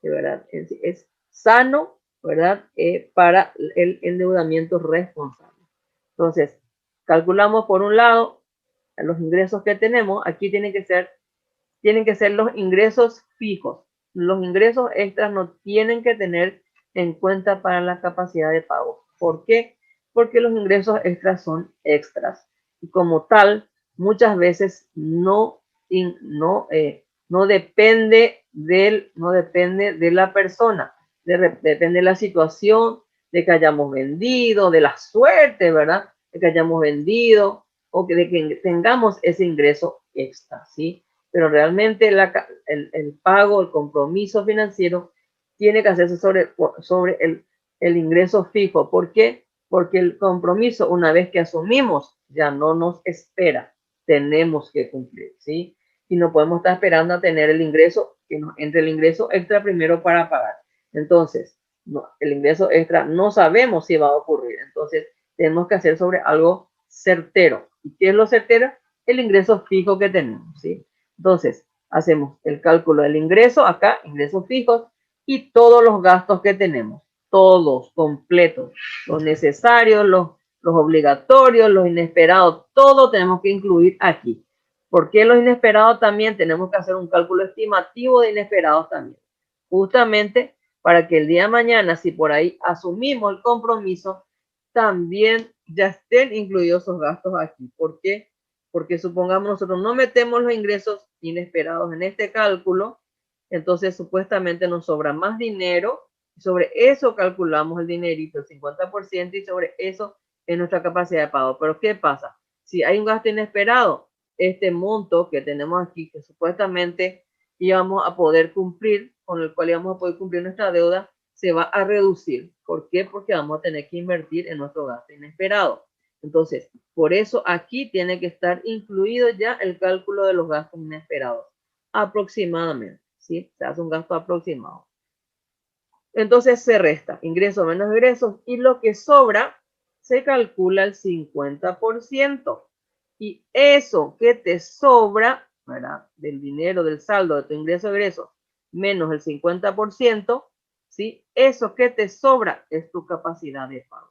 de verdad, es sano, ¿verdad? Para el endeudamiento responsable. Entonces, calculamos por un lado los ingresos que tenemos. Aquí tienen que ser los ingresos fijos. Los ingresos extras no tienen que tener en cuenta para la capacidad de pago. ¿Por qué? Porque los ingresos extras son extras y como tal muchas veces no depende de la persona, depende de la situación, de que hayamos vendido, de la suerte, ¿verdad?, de que hayamos vendido o de que tengamos ese ingreso extra, ¿sí? Pero realmente el pago, el compromiso financiero tiene que hacerse sobre el ingreso fijo. ¿Por qué? Porque el compromiso, una vez que asumimos, ya no nos espera, tenemos que cumplir, ¿sí? Y no podemos estar esperando a tener el ingreso, que nos entre el ingreso extra primero para pagar. Entonces, el ingreso extra no sabemos si va a ocurrir, entonces tenemos que hacer sobre algo certero. ¿Y qué es lo certero? El ingreso fijo que tenemos, ¿sí? Entonces, hacemos el cálculo del ingreso, acá, ingresos fijos, y todos los gastos que tenemos, todos, completos, los necesarios, los obligatorios, los inesperados, todo tenemos que incluir aquí. ¿Por qué los inesperados también? Tenemos que hacer un cálculo estimativo de inesperados también. Justamente para que el día de mañana, si por ahí asumimos el compromiso, también ya estén incluidos esos gastos aquí. ¿Por qué? Porque supongamos nosotros no metemos los ingresos inesperados en este cálculo, entonces supuestamente nos sobra más dinero, sobre eso calculamos el dinerito, el 50%, y sobre eso es nuestra capacidad de pago. Pero ¿qué pasa? Si hay un gasto inesperado, este monto que tenemos aquí, que supuestamente íbamos a poder cumplir, con el cual íbamos a poder cumplir nuestra deuda, se va a reducir. ¿Por qué? Porque vamos a tener que invertir en nuestro gasto inesperado. Entonces, por eso aquí tiene que estar incluido ya el cálculo de los gastos inesperados, aproximadamente, ¿sí? Se hace un gasto aproximado. Entonces se resta ingresos menos egresos y lo que sobra se calcula el 50%. Y eso que te sobra, ¿verdad? Del dinero, del saldo de tu ingreso-egreso, menos el 50%, ¿sí? Eso que te sobra es tu capacidad de pago.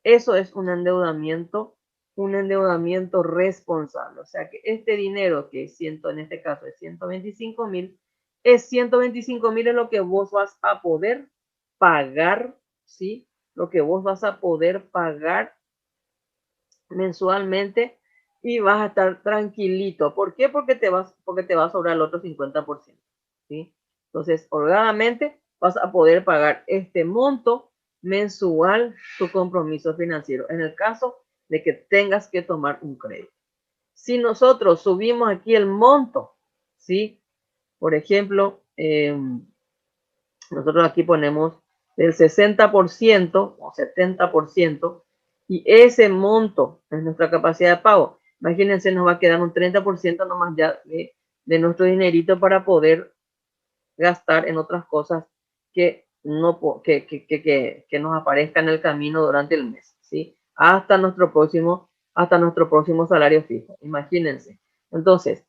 Eso es un endeudamiento responsable. O sea que este dinero que es en este caso es 125,000, es 125,000 es lo que vos vas a poder pagar, ¿sí? Lo que vos vas a poder pagar mensualmente y vas a estar tranquilito. ¿Por qué? Porque te va a sobrar el otro 50%, ¿sí? Entonces, holgadamente vas a poder pagar este monto mensual tu compromiso financiero en el caso de que tengas que tomar un crédito. Si nosotros subimos aquí el monto, ¿sí? Por ejemplo, nosotros aquí ponemos del 60% o 70% y ese monto es nuestra capacidad de pago. Imagínense, nos va a quedar un 30% nomás ya de nuestro dinerito para poder gastar en otras cosas que nos aparezcan en el camino durante el mes, ¿sí? Hasta nuestro próximo salario fijo. Imagínense. Entonces,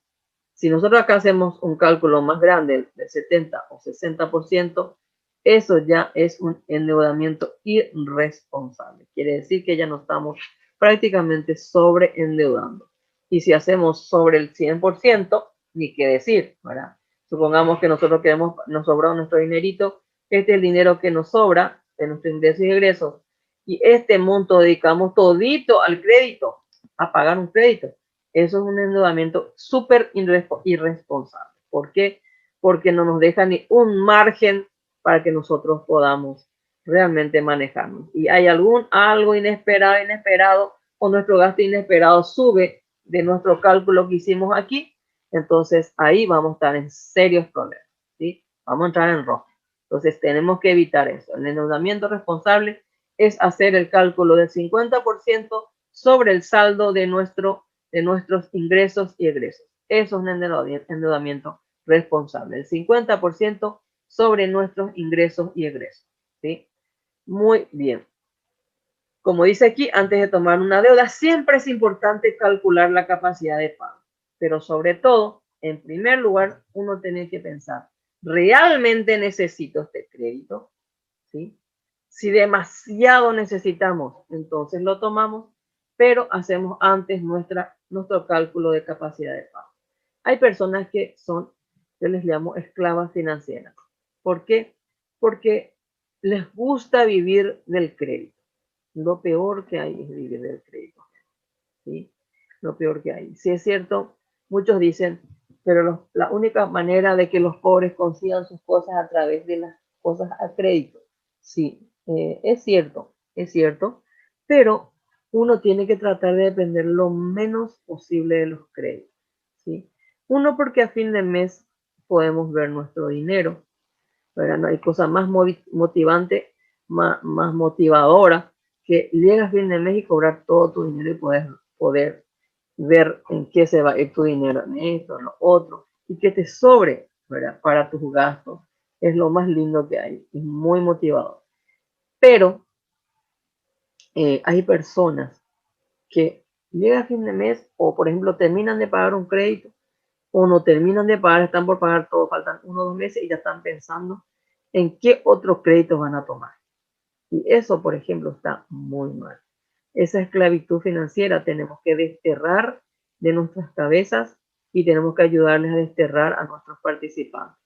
si nosotros acá hacemos un cálculo más grande del 70 o 60%, eso ya es un endeudamiento irresponsable. Quiere decir que ya no estamos prácticamente sobreendeudando. Y si hacemos sobre el 100%, ni qué decir, ¿verdad? Supongamos que nosotros nos sobra nuestro dinerito, este es el dinero que nos sobra de nuestros ingresos y egresos, y este monto dedicamos todito al crédito, a pagar un crédito. Eso es un endeudamiento súper irresponsable. ¿Por qué? Porque no nos deja ni un margen para que nosotros podamos realmente manejarnos. Y hay algo inesperado, o nuestro gasto inesperado sube de nuestro cálculo que hicimos aquí, entonces ahí vamos a estar en serios problemas, ¿sí? Vamos a entrar en rojo. Entonces tenemos que evitar eso. El endeudamiento responsable es hacer el cálculo del 50% sobre el saldo de nuestros ingresos y egresos. Eso es un endeudamiento responsable. El 50% sobre nuestros ingresos y egresos, ¿sí? Muy bien. Como dice aquí, antes de tomar una deuda, siempre es importante calcular la capacidad de pago. Pero sobre todo, en primer lugar, uno tiene que pensar, ¿realmente necesito este crédito? ¿Sí? Si demasiado necesitamos, entonces lo tomamos, pero hacemos antes nuestro cálculo de capacidad de pago. Hay personas que son, yo les llamo esclavas financieras. ¿Por qué? Porque les gusta vivir del crédito. Lo peor que hay es vivir del crédito, ¿sí? Lo peor que hay. Si es cierto, muchos dicen, pero la única manera de que los pobres consigan sus cosas a través de las cosas a crédito. Sí, es cierto, pero uno tiene que tratar de depender lo menos posible de los créditos, ¿sí? Uno, porque a fin de mes podemos ver nuestro dinero, ¿verdad? No hay cosa más motivante, más motivadora que llegas a fin de mes y cobrar todo tu dinero y poder ver en qué se va a ir tu dinero, en esto, en lo otro, y que te sobre, ¿verdad? Para tus gastos. Es lo más lindo que hay, es muy motivador. Pero hay personas que llegan a fin de mes o, por ejemplo, terminan de pagar un crédito o no terminan de pagar, están por pagar todo, faltan 1 o 2 meses y ya están pensando en qué otros créditos van a tomar. Y eso, por ejemplo, está muy mal. Esa esclavitud financiera tenemos que desterrar de nuestras cabezas y tenemos que ayudarles a desterrar a nuestros participantes.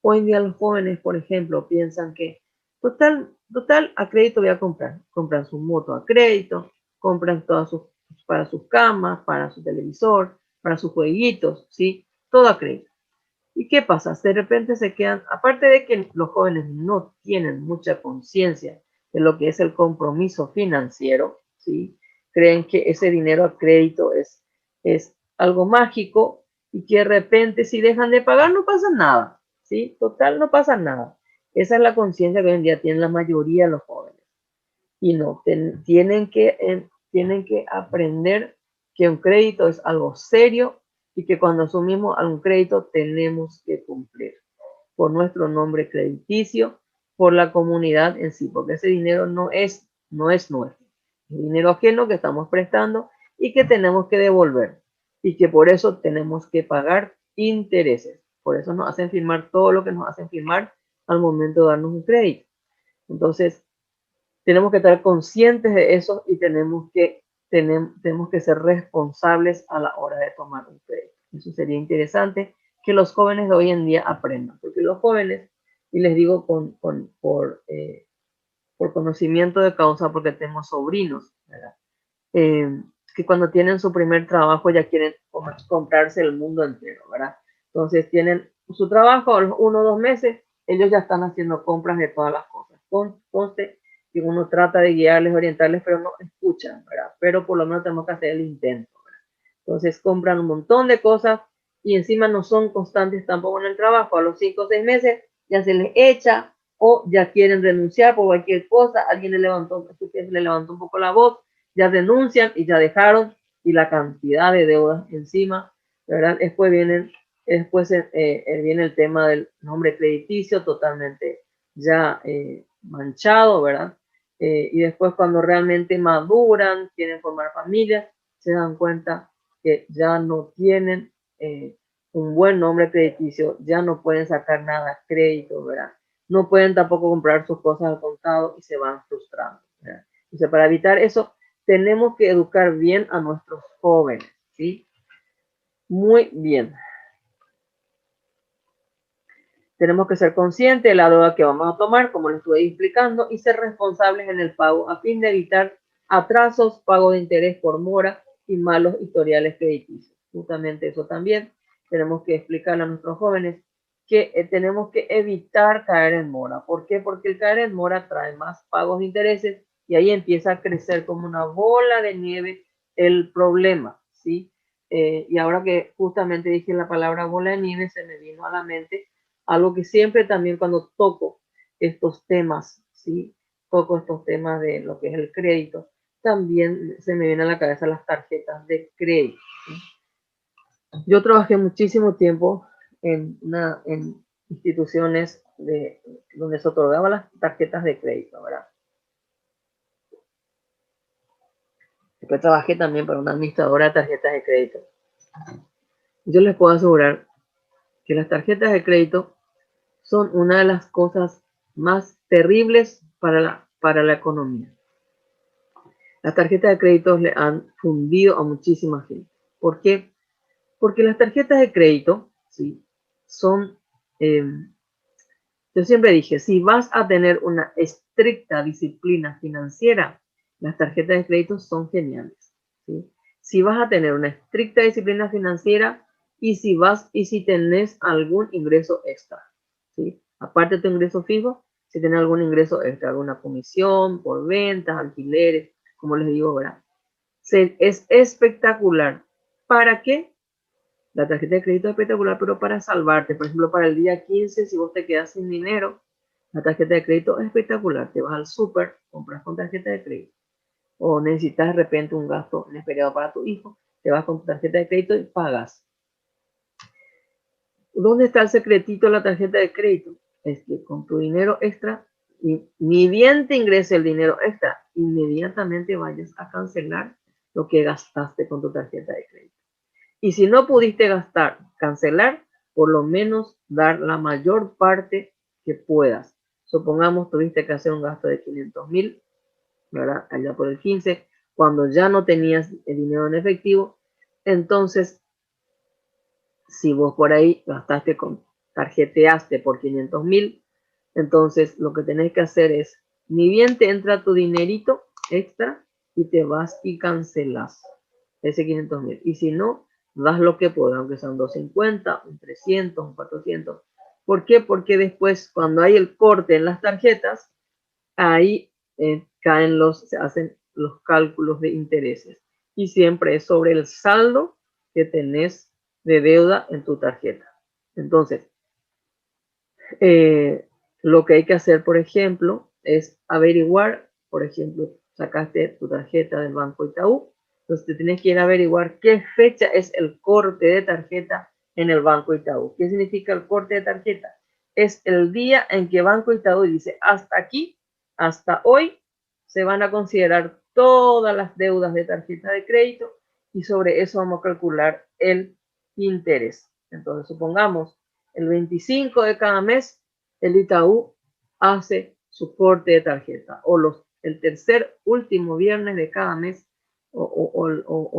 Hoy en día los jóvenes, por ejemplo, piensan que total, a crédito voy a comprar. Compran su moto a crédito, compran para sus camas, para su televisor, para sus jueguitos, ¿sí? Todo a crédito. ¿Y qué pasa? De repente se quedan, aparte de que los jóvenes no tienen mucha conciencia de lo que es el compromiso financiero, ¿sí? Creen que ese dinero a crédito es algo mágico y que de repente si dejan de pagar no pasa nada, ¿sí? Total, no pasa nada. Esa es la conciencia que hoy en día tienen la mayoría de los jóvenes. Y no, tienen que tienen que aprender que un crédito es algo serio y que cuando asumimos algún crédito tenemos que cumplir por nuestro nombre crediticio, por la comunidad en sí, porque ese dinero no es nuestro, es dinero ajeno que estamos prestando y que tenemos que devolver y que por eso tenemos que pagar intereses. Por eso nos hacen firmar todo lo que nos hacen firmar al momento de darnos un crédito. Entonces, tenemos que estar conscientes de eso y tenemos que ser responsables a la hora de tomar un crédito. Eso sería interesante que los jóvenes de hoy en día aprendan, porque los jóvenes, y les digo por conocimiento de causa, porque tengo sobrinos, ¿verdad? Que cuando tienen su primer trabajo ya quieren comprarse el mundo entero, ¿verdad? Entonces tienen su trabajo, a los 1 o 2 meses, ellos ya están haciendo compras de todas las cosas. Conste que uno trata de guiarles, orientarles, pero no escuchan, ¿verdad? Pero por lo menos tenemos que hacer el intento, ¿verdad? Entonces compran un montón de cosas y encima no son constantes tampoco en el trabajo. A los 5 o 6 meses ya se les echa o ya quieren renunciar por cualquier cosa. Alguien le levantó un poco la voz, ya renuncian y ya dejaron y la cantidad de deudas encima, ¿verdad? Después viene el tema del nombre crediticio totalmente ya manchado, ¿verdad? Y después cuando realmente maduran, quieren formar familias, se dan cuenta que ya no tienen un buen nombre crediticio, ya no pueden sacar nada a crédito, ¿verdad? No pueden tampoco comprar sus cosas al contado y se van frustrando, ¿verdad? Entonces, para evitar eso, tenemos que educar bien a nuestros jóvenes, ¿sí? Muy bien. Tenemos que ser conscientes de la deuda que vamos a tomar, como les estuve explicando, y ser responsables en el pago a fin de evitar atrasos, pago de interés por mora y malos historiales crediticios. Justamente eso también tenemos que explicarle a nuestros jóvenes que tenemos que evitar caer en mora. ¿Por qué? Porque el caer en mora trae más pagos de intereses y ahí empieza a crecer como una bola de nieve el problema, ¿sí? Y ahora que justamente dije la palabra bola de nieve, se me vino a la mente algo que siempre también cuando toco estos temas, ¿sí? Toco estos temas de lo que es el crédito, también se me viene a la cabeza las tarjetas de crédito, ¿sí? Yo trabajé muchísimo tiempo en instituciones donde se otorgaban las tarjetas de crédito, ¿verdad? Después trabajé también para una administradora de tarjetas de crédito. Yo les puedo asegurar que las tarjetas de crédito son una de las cosas más terribles para la economía. Las tarjetas de crédito le han fundido a muchísima gente. ¿Por qué? Porque las tarjetas de crédito, ¿sí? Son, yo siempre dije, si vas a tener una estricta disciplina financiera, las tarjetas de crédito son geniales, ¿sí? Si vas a tener una estricta disciplina financiera y si tenés algún ingreso extra, ¿sí? Aparte de tu ingreso fijo, si tenés algún ingreso extra, alguna comisión por ventas, alquileres, como les digo, ¿verdad? Es espectacular. ¿Para qué? La tarjeta de crédito es espectacular, pero para salvarte. Por ejemplo, para el día 15, si vos te quedas sin dinero, la tarjeta de crédito es espectacular. Te vas al súper, compras con tarjeta de crédito. O necesitas de repente un gasto inesperado para tu hijo, te vas con tu tarjeta de crédito y pagas. ¿Dónde está el secretito de la tarjeta de crédito? Es que con tu dinero extra, ni bien te ingrese el dinero extra, inmediatamente vayas a cancelar lo que gastaste con tu tarjeta de crédito. Y si no pudiste gastar, cancelar, por lo menos dar la mayor parte que puedas. Supongamos tuviste que hacer un gasto de 500,000, ¿verdad? Allá por el 15, cuando ya no tenías el dinero en efectivo, entonces si vos por ahí gastaste tarjeteaste por 500,000, entonces lo que tenés que hacer es, ni bien te entra tu dinerito extra y te vas y cancelas ese 500,000. Y si no, das lo que puedas, aunque sean 250, un 300, un 400. ¿Por qué? Porque después, cuando hay el corte en las tarjetas, ahí se hacen los cálculos de intereses. Y siempre es sobre el saldo que tenés de deuda en tu tarjeta. Entonces, lo que hay que hacer, por ejemplo, es averiguar, por ejemplo, sacaste tu tarjeta del Banco Itaú, entonces te tienes que ir a averiguar qué fecha es el corte de tarjeta en el Banco Itaú. ¿Qué significa el corte de tarjeta? Es el día en que Banco Itaú dice, hasta aquí, hasta hoy, se van a considerar todas las deudas de tarjeta de crédito y sobre eso vamos a calcular el interés. Entonces, supongamos, el 25 de cada mes, el Itaú hace su corte de tarjeta, o el tercer último viernes de cada mes, o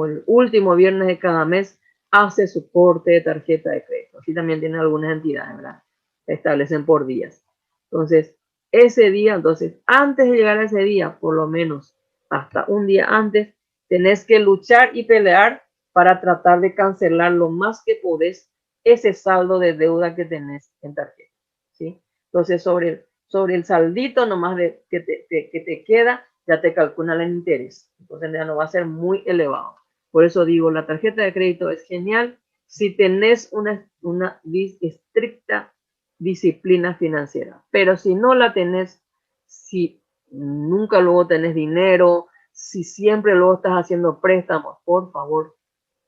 el último viernes de cada mes, hace su corte de tarjeta de crédito. Así también tienen algunas entidades, ¿verdad? Establecen por días. Entonces, ese día, antes de llegar a ese día, por lo menos hasta un día antes, tenés que luchar y pelear para tratar de cancelar lo más que podés ese saldo de deuda que tenés en tarjeta, ¿sí? Entonces, sobre el saldito nomás que te queda, ya te calculan el interés. Entonces, ya no va a ser muy elevado. Por eso digo, la tarjeta de crédito es genial si tenés una estricta disciplina financiera. Pero si no la tenés, si nunca luego tenés dinero, si siempre luego estás haciendo préstamos, por favor,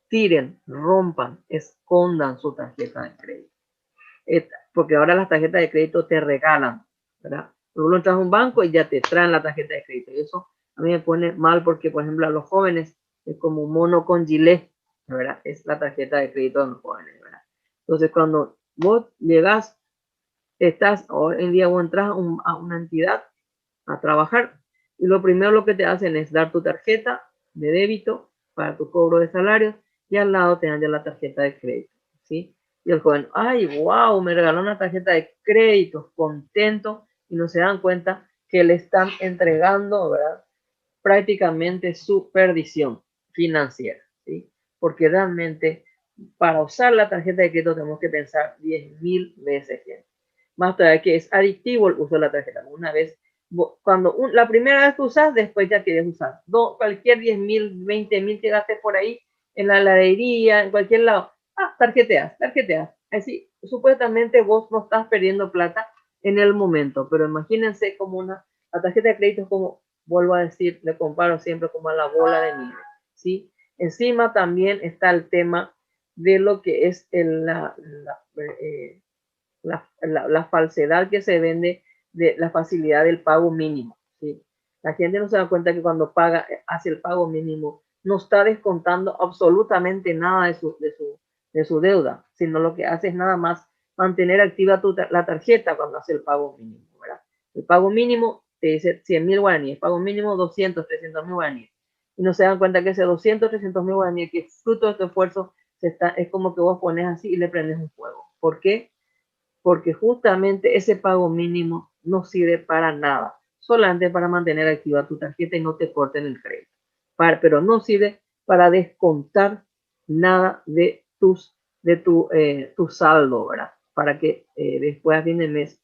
tiren, rompan, escondan su tarjeta de crédito. Porque ahora las tarjetas de crédito te regalan, ¿verdad? Tú entras a un banco y ya te traen la tarjeta de crédito. Y eso a mí me pone mal porque, por ejemplo, a los jóvenes es como un mono con gilet, ¿verdad? Es la tarjeta de crédito de los jóvenes, ¿verdad? Entonces, cuando vos llegas, hoy en día vos entras a una entidad a trabajar y lo primero lo que te hacen es dar tu tarjeta de débito para tu cobro de salarios y al lado te dan ya la tarjeta de crédito, ¿sí? Y el joven, ay, wow, me regaló una tarjeta de crédito, contento, y no se dan cuenta que le están entregando, ¿verdad? Prácticamente su perdición financiera, ¿sí? Porque realmente para usar la tarjeta de crédito tenemos que pensar 10.000 veces bien. Más todavía que es adictivo el uso de la tarjeta. Una vez, la primera vez que usas, después ya quieres usar. Cualquier 10.000, 20.000 que gastes por ahí, en la heladería, en cualquier lado. Tarjeteas. Así, supuestamente vos no estás perdiendo plata en el momento, pero imagínense como la tarjeta de crédito es como, vuelvo a decir, le comparo siempre como a la bola de nieve, ¿sí? Encima también está el tema de lo que es la falsedad que se vende de la facilidad del pago mínimo, ¿sí? La gente no se da cuenta que cuando hace el pago mínimo, no está descontando absolutamente nada de su deuda, sino lo que hace es nada más mantener activa la tarjeta cuando hace el pago mínimo, ¿verdad? El pago mínimo te dice 100.000 guaraníes, pago mínimo 200, 300.000 guaraníes. Y no se dan cuenta que ese 200, 300.000 guaraníes, que es fruto de tu esfuerzo, es como que vos pones así y le prendes un fuego. ¿Por qué? Porque justamente ese pago mínimo no sirve para nada, solamente para mantener activa tu tarjeta y no te corten el crédito. Pero no sirve para descontar nada de tu saldo, ¿verdad? Para que después a fin de mes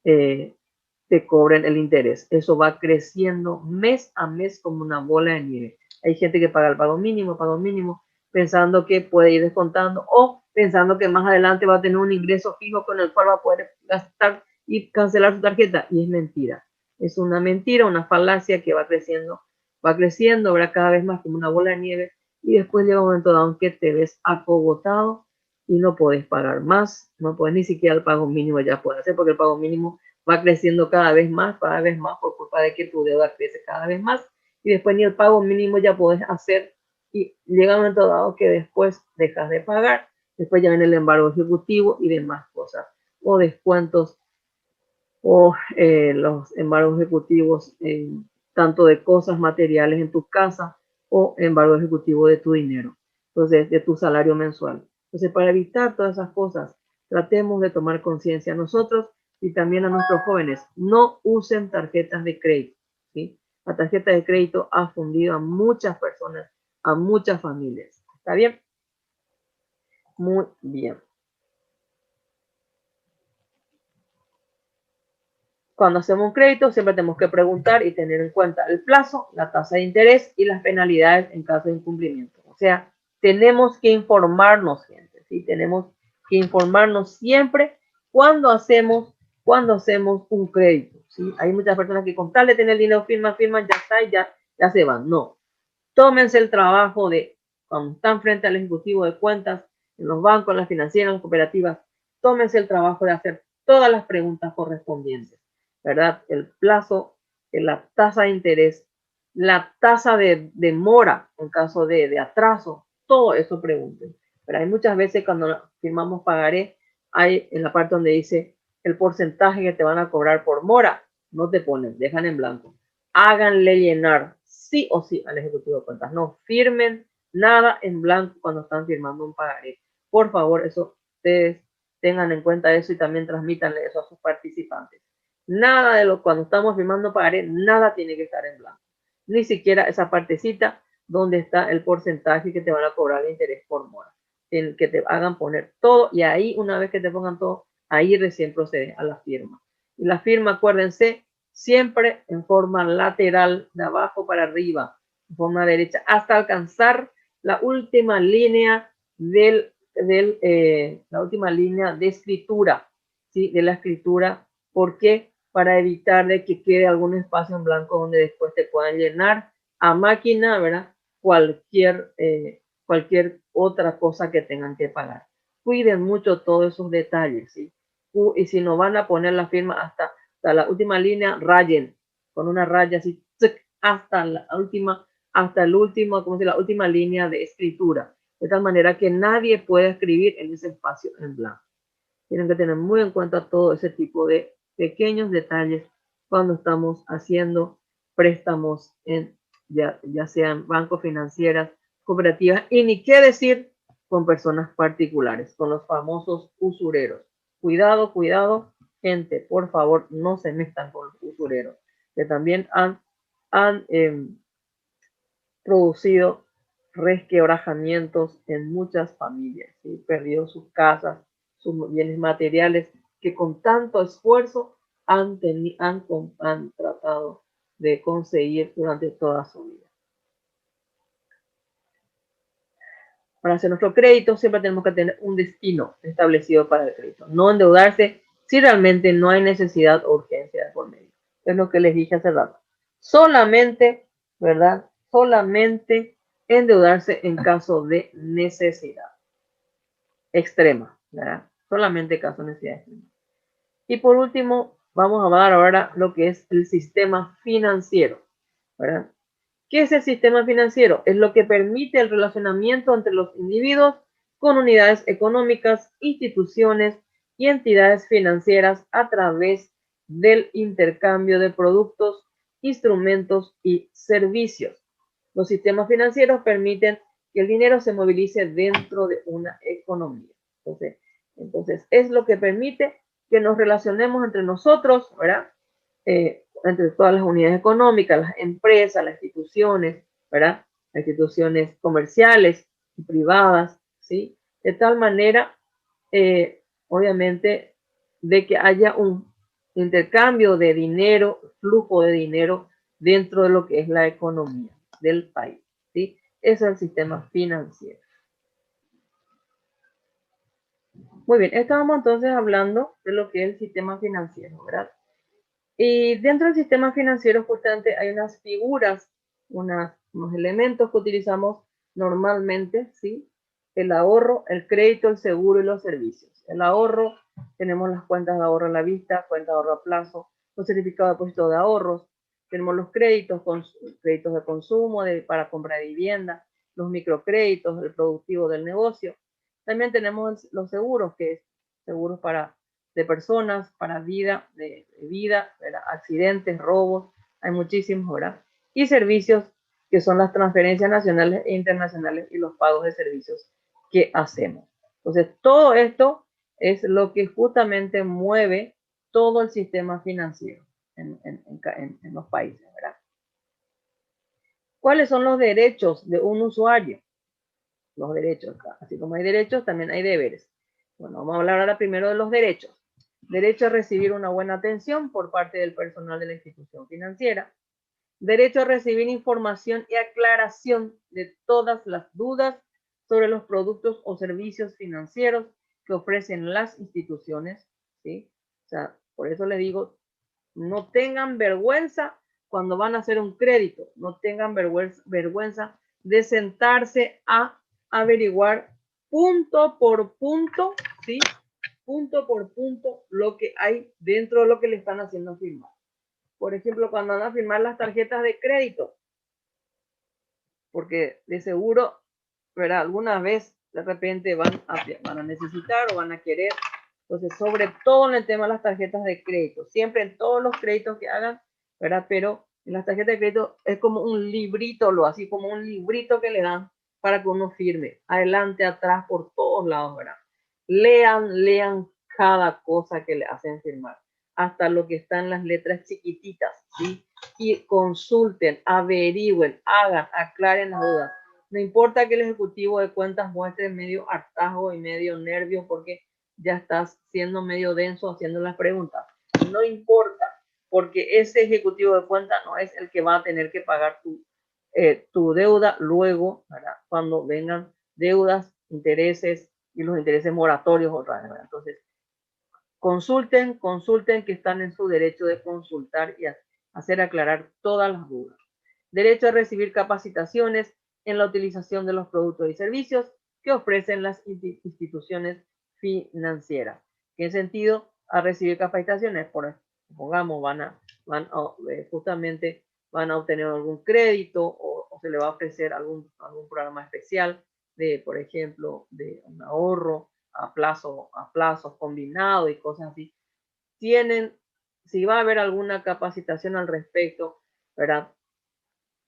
te cobren el interés. Eso va creciendo mes a mes como una bola de nieve. Hay gente que paga el pago mínimo, pensando que puede ir descontando o pensando que más adelante va a tener un ingreso fijo con el cual va a poder gastar y cancelar su tarjeta. Y es mentira. Es una mentira, una falacia que va creciendo, ¿verdad? Cada vez más como una bola de nieve y después llega un momento dado en que te ves acogotado y no puedes pagar más, no puedes ni siquiera el pago mínimo ya puedes hacer porque el pago mínimo va creciendo cada vez más por culpa de que tu deuda crece cada vez más y después ni el pago mínimo ya puedes hacer y llega un momento dado que después dejas de pagar, después ya viene el embargo ejecutivo y demás cosas, o descuentos o los embargos ejecutivos tanto de cosas materiales en tu casa o embargo ejecutivo de tu dinero, entonces de tu salario mensual. Entonces para evitar todas esas cosas, tratemos de tomar conciencia nosotros y también a nuestros jóvenes, no usen tarjetas de crédito, ¿sí? La tarjeta de crédito ha fundido a muchas personas, a muchas familias. ¿Está bien? Muy bien. Cuando hacemos un crédito, siempre tenemos que preguntar y tener en cuenta el plazo, la tasa de interés y las penalidades en caso de incumplimiento. O sea, tenemos que informarnos, gente, ¿sí? Tenemos que informarnos siempre cuando hacemos cuando hacemos un crédito, ¿sí? Hay muchas personas que con tal de tener dinero firman, ya está y ya se van. No, tómense el trabajo de, cuando están frente al ejecutivo de cuentas, en los bancos, en las financieras, en las cooperativas, tómense el trabajo de hacer todas las preguntas correspondientes, ¿verdad? El plazo, la tasa de interés, la tasa de mora en caso de atraso, todo eso pregunten. Pero hay muchas veces cuando firmamos pagaré, hay en la parte donde dice el porcentaje que te van a cobrar por mora, no te ponen, dejan en blanco. Háganle llenar sí o sí al ejecutivo de cuentas. No firmen nada en blanco cuando están firmando un pagaré. Por favor, eso ustedes tengan en cuenta eso y también transmítanle eso a sus participantes. Nada de lo cuando estamos firmando pagaré, nada tiene que estar en blanco. Ni siquiera esa partecita donde está el porcentaje que te van a cobrar de interés por mora. En que te hagan poner todo y ahí una vez que te pongan todo, ahí recién procede a la firma. Y la firma, acuérdense, siempre en forma lateral, de abajo para arriba, en forma derecha, hasta alcanzar la última línea la última línea de escritura, ¿sí? De la escritura. ¿Por qué? Para evitar de que quede algún espacio en blanco donde después te puedan llenar a máquina, ¿verdad? Cualquier otra cosa que tengan que pagar. Cuiden mucho todos esos detalles, ¿sí? Y si no van a poner la firma hasta la última línea, rayen con una raya así hasta la última, como si la última línea de escritura, de tal manera que nadie pueda escribir en ese espacio en blanco. Tienen que tener muy en cuenta todo ese tipo de pequeños detalles cuando estamos haciendo préstamos ya sean bancos, financieras, cooperativas y ni qué decir con personas particulares, con los famosos usureros. Cuidado, cuidado, gente, por favor, no se metan con los usureros, que también han producido resquebrajamientos en muchas familias, ¿sí? Perdido sus casas, sus bienes materiales que con tanto esfuerzo han tratado de conseguir durante toda su vida. Para hacer nuestro crédito siempre tenemos que tener un destino establecido para el crédito, no endeudarse si realmente no hay necesidad o urgencia de por medio. Es lo que les dije hace rato. Solamente, ¿verdad? Solamente endeudarse en caso de necesidad extrema, ¿verdad? Solamente caso de necesidad extrema. Y por último, vamos a hablar ahora lo que es el sistema financiero, ¿verdad? ¿Qué es el sistema financiero? Es lo que permite el relacionamiento entre los individuos con unidades económicas, instituciones y entidades financieras a través del intercambio de productos, instrumentos y servicios. Los sistemas financieros permiten que el dinero se movilice dentro de una economía. Entonces es lo que permite que nos relacionemos entre nosotros, ¿verdad? Entre todas las unidades económicas, las empresas, las instituciones, ¿verdad? Las instituciones comerciales y privadas, ¿sí? De tal manera, obviamente, de que haya un intercambio de dinero, flujo de dinero dentro de lo que es la economía del país, ¿sí? Ese es el sistema financiero. Muy bien, estábamos entonces hablando de lo que es el sistema financiero, ¿verdad? Y dentro del sistema financiero justamente hay unas figuras, unos elementos que utilizamos normalmente, ¿sí? El ahorro, el crédito, el seguro y los servicios. El ahorro, tenemos las cuentas de ahorro a la vista, cuentas de ahorro a plazo, los certificados de depósito de ahorros, tenemos los créditos, créditos de consumo para compra de vivienda, los microcréditos, el productivo del negocio. También tenemos los seguros, que es seguros de personas, para vida, ¿verdad? Accidentes, robos, hay muchísimos, ¿verdad? Y servicios, que son las transferencias nacionales e internacionales y los pagos de servicios que hacemos. Entonces, todo esto es lo que justamente mueve todo el sistema financiero en los países, ¿verdad? ¿Cuáles son los derechos de un usuario? Los derechos, así como hay derechos, también hay deberes. Bueno, vamos a hablar ahora primero de los derechos. Derecho a recibir una buena atención por parte del personal de la institución financiera. Derecho a recibir información y aclaración de todas las dudas sobre los productos o servicios financieros que ofrecen las instituciones, ¿sí? O sea, Por eso les digo, no tengan vergüenza cuando van a hacer un crédito, no tengan vergüenza de sentarse a averiguar punto por punto, ¿sí? Punto por punto lo que hay dentro de lo que le están haciendo firmar. Por ejemplo, cuando van a firmar las tarjetas de crédito, porque de seguro, ¿verdad? Alguna vez de repente van a necesitar o van a querer. Entonces, sobre todo en el tema de las tarjetas de crédito, siempre en todos los créditos que hagan, ¿verdad? Pero en las tarjetas de crédito es como un librito, así como un librito que le dan para que uno firme, adelante, atrás, por todos lados, ¿verdad? Lean cada cosa que le hacen firmar, hasta lo que está en las letras chiquititas, ¿sí? Y consulten, averigüen, hagan, aclaren las dudas. No importa que el ejecutivo de cuentas muestre medio hartazgo y medio nervio porque ya estás siendo medio denso haciendo las preguntas. No importa, porque ese ejecutivo de cuentas no es el que va a tener que pagar tu deuda luego, ¿verdad? Cuando vengan deudas, intereses y los intereses moratorios otra vez, ¿verdad? Entonces, consulten que están en su derecho de consultar y hacer aclarar todas las dudas. Derecho a recibir capacitaciones en la utilización de los productos y servicios que ofrecen las instituciones financieras. ¿Qué sentido? A recibir capacitaciones, pongamos, justamente van a obtener algún crédito o se le va a ofrecer algún programa especial de, por ejemplo, de un ahorro a plazos combinados y cosas así. Si va a haber alguna capacitación al respecto, ¿verdad?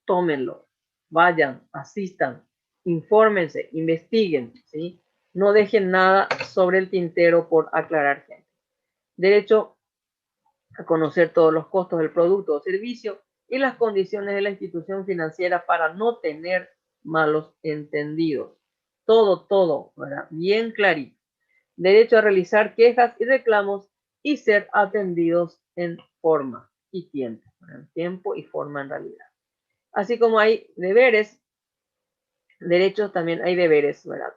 Tómenlo, vayan, asistan, infórmense, investiguen, ¿sí? No dejen nada sobre el tintero por aclarar, gente. Derecho a conocer todos los costos del producto o servicio y las condiciones de la institución financiera para no tener malos entendidos. Todo, ¿verdad? Bien clarito. Derecho a realizar quejas y reclamos y ser atendidos en forma y tiempo, en tiempo y forma en realidad. Así como hay deberes, derechos también hay deberes, ¿verdad?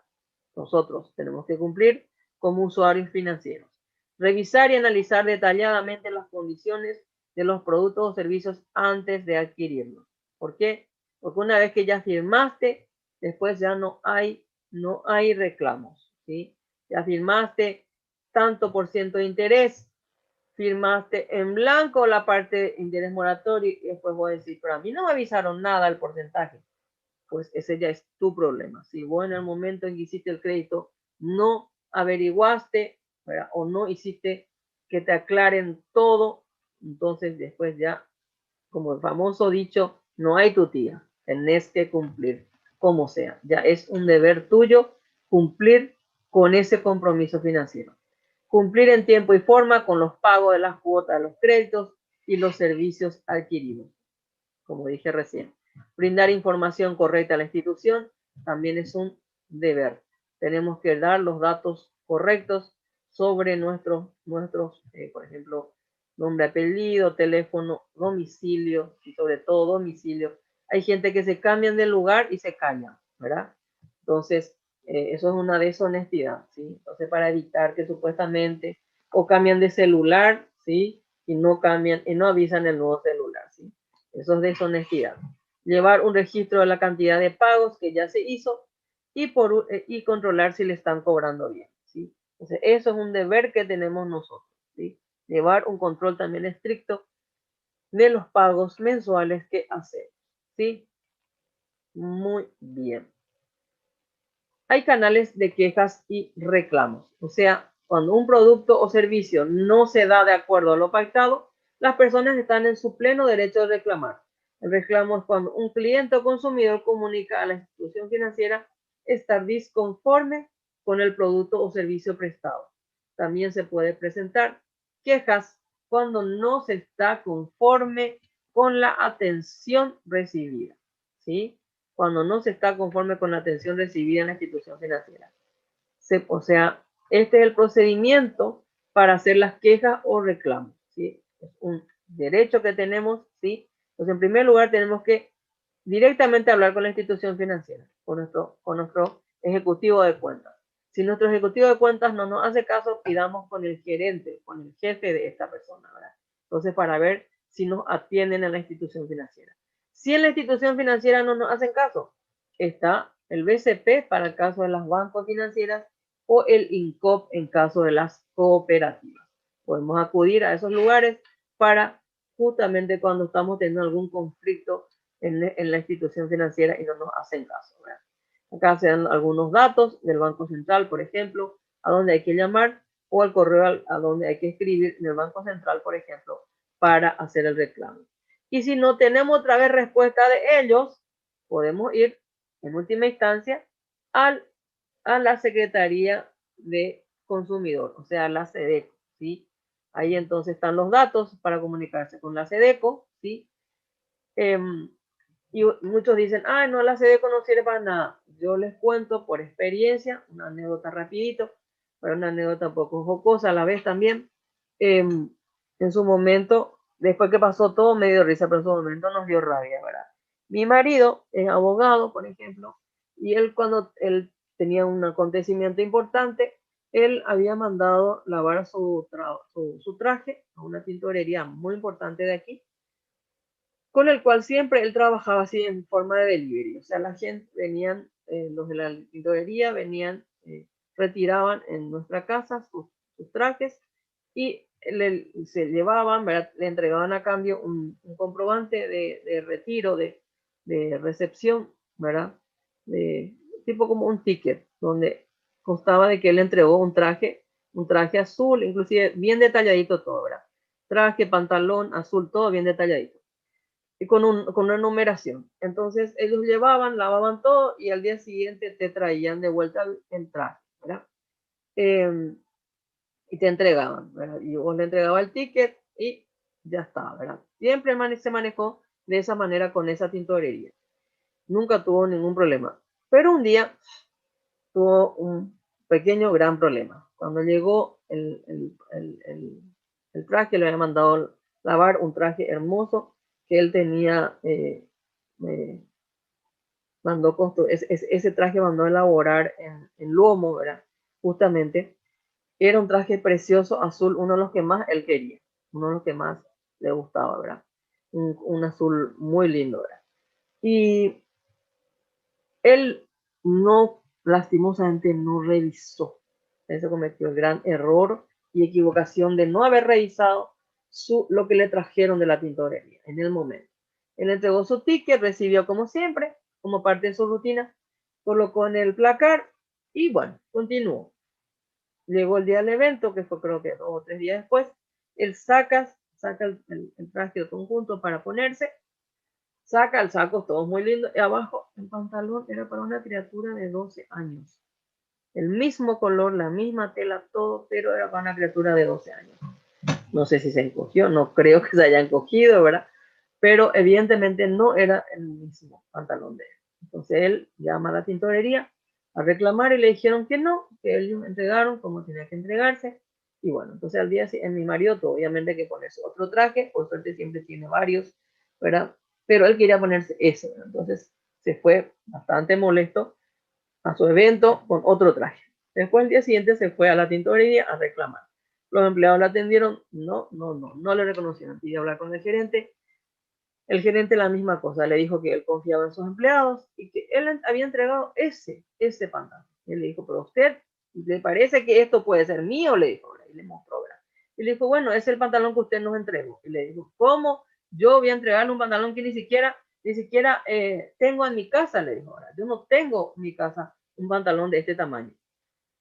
Nosotros tenemos que cumplir como usuarios financieros. Revisar y analizar detalladamente las condiciones de los productos o servicios antes de adquirirlos. ¿Por qué? Porque una vez que ya firmaste, después ya no hay reclamos, ¿sí? Ya firmaste tanto por ciento de interés, firmaste en blanco la parte de interés moratorio y después voy a decir, pero a mí no me avisaron nada el porcentaje. Pues ese ya es tu problema. Si vos en el momento en que hiciste el crédito no averiguaste, ¿verdad? O no hiciste que te aclaren todo, entonces después ya, como el famoso dicho, no hay tu tía, tenés que cumplir como sea. Ya es un deber tuyo cumplir con ese compromiso financiero. Cumplir en tiempo y forma con los pagos de las cuotas de los créditos y los servicios adquiridos, como dije recién. Brindar información correcta a la institución también es un deber. Tenemos que dar los datos correctos sobre nuestros por ejemplo, nombre, apellido, teléfono, domicilio y sobre todo domicilio. Hay gente que se cambian de lugar y se callan, ¿verdad? Entonces, eso es una deshonestidad, ¿sí? Entonces, para evitar que supuestamente o cambian de celular, ¿sí? Y no avisan el nuevo celular, ¿sí? Eso es deshonestidad. Llevar un registro de la cantidad de pagos que ya se hizo y controlar si le están cobrando bien, ¿sí? Entonces, eso es un deber que tenemos nosotros, ¿sí? Llevar un control también estricto de los pagos mensuales que hacemos, ¿sí? Muy bien. Hay canales de quejas y reclamos. O sea, cuando un producto o servicio no se da de acuerdo a lo pactado, las personas están en su pleno derecho de reclamar. El reclamo es cuando un cliente o consumidor comunica a la institución financiera estar disconforme con el producto o servicio prestado. También se puede presentar quejas cuando no se está conforme con la atención recibida, ¿sí? Cuando no se está conforme con la atención recibida en la institución financiera. O sea, este es el procedimiento para hacer las quejas o reclamos, ¿sí? Es un derecho que tenemos, ¿sí? Entonces, en primer lugar, tenemos que directamente hablar con la institución financiera, con nuestro ejecutivo de cuentas. Si nuestro ejecutivo de cuentas no nos hace caso, pidamos con el gerente, con el jefe de esta persona, ¿verdad? Entonces, para ver si nos atienden en la institución financiera. Si en la institución financiera no nos hacen caso, está el BCP para el caso de las bancos financieras o el INCOP en caso de las cooperativas. Podemos acudir a esos lugares para justamente cuando estamos teniendo algún conflicto en la institución financiera y no nos hacen caso, ¿verdad? Acá se dan algunos datos del Banco Central, por ejemplo, a dónde hay que llamar o al correo a donde hay que escribir en el Banco Central, por ejemplo, para hacer el reclamo. Y si no tenemos otra vez respuesta de ellos, podemos ir en última instancia a la Secretaría de Consumidor, o sea, la SEDECO, ¿sí? Ahí entonces están los datos para comunicarse con la SEDECO, ¿sí? Y muchos dicen, ah, no, la SEDECO no sirve para nada. Yo les cuento por experiencia, una anécdota rapidito, pero una anécdota un poco jocosa a la vez también. En su momento, después que pasó todo, me dio risa, pero en su momento nos dio rabia, ¿verdad? Mi marido es abogado, por ejemplo, y él cuando él tenía un acontecimiento importante, él había mandado lavar su traje a una tintorería muy importante de aquí, con el cual siempre él trabajaba así en forma de delivery. O sea, la gente venían, los de la tintorería venían, retiraban en nuestra casa sus trajes y se llevaban, ¿verdad? Le entregaban a cambio un comprobante de retiro, de recepción, ¿verdad? Tipo como un ticket, donde constaba de que él entregó un traje azul, inclusive bien detalladito todo, ¿verdad? Traje, pantalón azul, todo bien detalladito y con una numeración. Entonces ellos llevaban, lavaban todo y al día siguiente te traían de vuelta el traje, ¿verdad? Y te entregaban, ¿verdad? Y vos le entregabas el ticket y ya está, ¿verdad? Siempre se manejó de esa manera con esa tintorería. Nunca tuvo ningún problema. Pero un día tuvo un pequeño, gran problema. Cuando llegó el traje, le había mandado lavar un traje hermoso que él tenía, mandó construir, ese traje mandó elaborar en lomo, ¿verdad? Justamente, era un traje precioso, azul, uno de los que más él quería, uno de los que más le gustaba, ¿verdad? Un azul muy lindo, ¿verdad? Y él no, lastimosamente, no revisó. Él se cometió el gran error y equivocación de no haber revisado lo que le trajeron de la tintorería en el momento. Él entregó su ticket, recibió como siempre, como parte de su rutina, colocó en el placar y bueno, continuó. Llegó el día del evento, que fue creo que 2 o 3 días después, él saca el traje de conjunto para ponerse, saca el saco, todo muy lindo, y abajo el pantalón era para una criatura de 12 años. El mismo color, la misma tela, todo, pero era para una criatura de 12 años. No sé si se encogió, no creo que se haya encogido, ¿verdad? Pero evidentemente no era el mismo pantalón de él. Entonces él llama a la tintorería a reclamar y le dijeron que no, que ellos entregaron como tenía que entregarse. Y bueno, entonces al día siguiente mi marido obviamente que ponerse otro traje, por suerte siempre tiene varios, ¿verdad? Pero él quería ponerse ese, ¿verdad? Entonces se fue bastante molesto a su evento con otro traje. Después el día siguiente se fue a la tintorería a reclamar. Los empleados la atendieron, no le reconocieron. Pidió hablar con el gerente. El gerente la misma cosa, le dijo que él confiaba en sus empleados y que él había entregado ese pantalón. Y él le dijo, pero a usted, ¿le parece que esto puede ser mío? Le dijo, y le mostró, ¿verdad? Y le dijo, bueno, es el pantalón que usted nos entregó. Y le dijo, ¿cómo yo voy a entregarle un pantalón que ni siquiera tengo en mi casa? Le dijo, yo no tengo en mi casa un pantalón de este tamaño.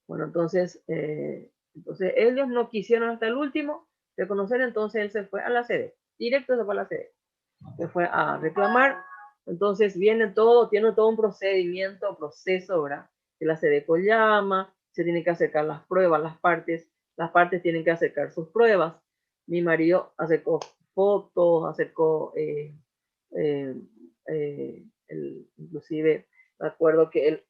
Bueno, entonces ellos no quisieron hasta el último reconocer, entonces él se fue a la sede, directo se fue a la sede, se fue a reclamar. Entonces tiene todo un proceso, ¿verdad? Que la SEDECO llama, se tienen que acercar las pruebas, las partes tienen que acercar sus pruebas. Mi marido acercó fotos, acercó, inclusive, me acuerdo que él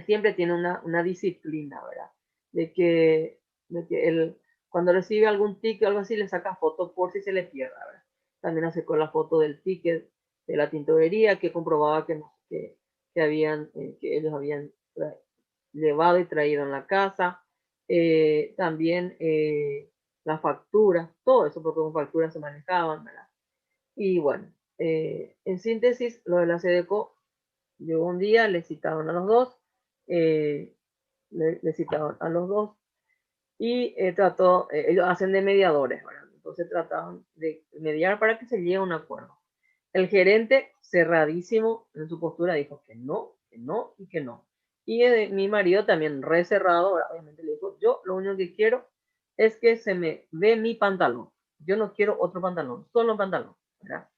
siempre tiene una disciplina, ¿verdad? De que él, cuando recibe algún ticket o algo así, le saca foto por si se le pierda, ¿verdad? También sacó la foto del ticket de la tintorería que comprobaba que ellos habían llevado y traído en la casa. También las facturas, todo eso, porque con facturas se manejaban, ¿verdad? Y bueno, en síntesis, lo de la SEDECO, llegó un día, le citaron a los dos, le citaron a los dos y ellos hacen de mediadores, ¿verdad? Entonces trataban de mediar para que se llegue a un acuerdo. El gerente, cerradísimo en su postura, dijo que no y que no. Y mi marido también re cerrado, obviamente le dijo, yo lo único que quiero es que se me dé mi pantalón. Yo no quiero otro pantalón, solo un pantalón, ¿verdad?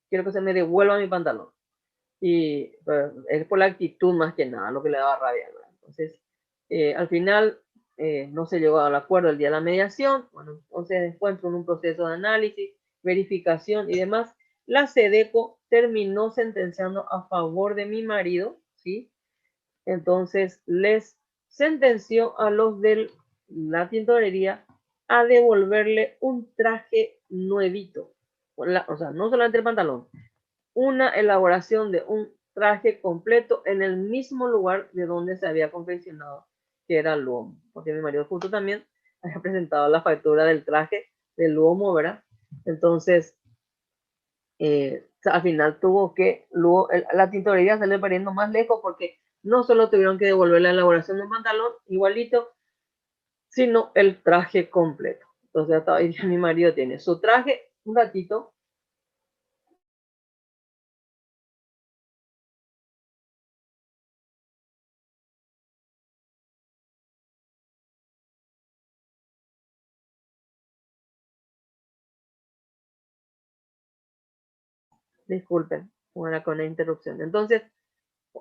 Quiero que se me devuelva mi pantalón. Y pues, es por la actitud más que nada lo que le daba rabia, ¿verdad? Entonces, al final no se llegó al acuerdo el día de la mediación. Bueno, entonces después en un proceso de análisis, verificación y demás, la SEDECO terminó sentenciando a favor de mi marido, ¿sí? Entonces les sentenció a los de la tintorería a devolverle un traje nuevito. O sea, no solamente el pantalón, una elaboración de un traje completo en el mismo lugar de donde se había confeccionado, que era el lomo, porque mi marido justo también había presentado la factura del traje del lomo, ¿verdad? Entonces, al final tuvo que, la tintorería salió perdiendo más lejos porque no solo tuvieron que devolver la elaboración de un pantalón igualito, sino el traje completo. Entonces, hasta hoy mi marido tiene su traje, un ratito. Disculpen, con la interrupción. Entonces,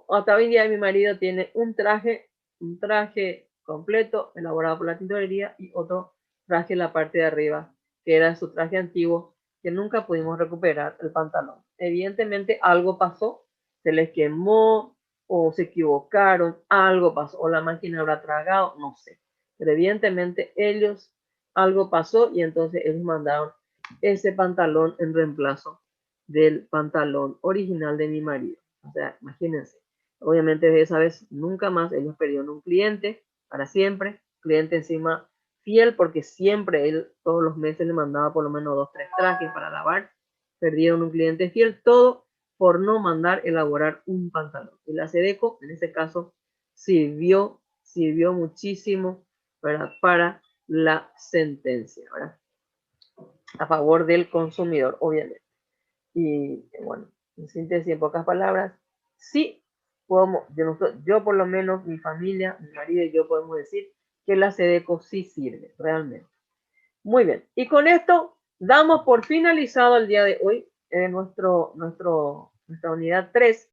hasta hoy en día mi marido tiene un traje completo elaborado por la tintorería y otro traje en la parte de arriba, que era su traje antiguo, que nunca pudimos recuperar el pantalón. Evidentemente algo pasó, se les quemó o se equivocaron, algo pasó, o la máquina habrá tragado, no sé. Pero evidentemente algo pasó y entonces ellos mandaron ese pantalón en reemplazo del pantalón original de mi marido. O sea, imagínense. Obviamente de esa vez nunca más ellos perdieron un cliente para siempre, cliente encima fiel porque siempre él todos los meses le mandaba por lo menos 2, 3 trajes para lavar, perdieron un cliente fiel, todo por no mandar elaborar un pantalón. Y la SEDECO en ese caso sirvió muchísimo, ¿verdad? Para la sentencia, ¿verdad? A favor del consumidor, obviamente. Y bueno, en síntesis, en pocas palabras, sí podemos, yo por lo menos, mi familia, mi marido y yo podemos decir que la SEDECO sí sirve, realmente. Muy bien, y con esto damos por finalizado el día de hoy nuestra unidad 3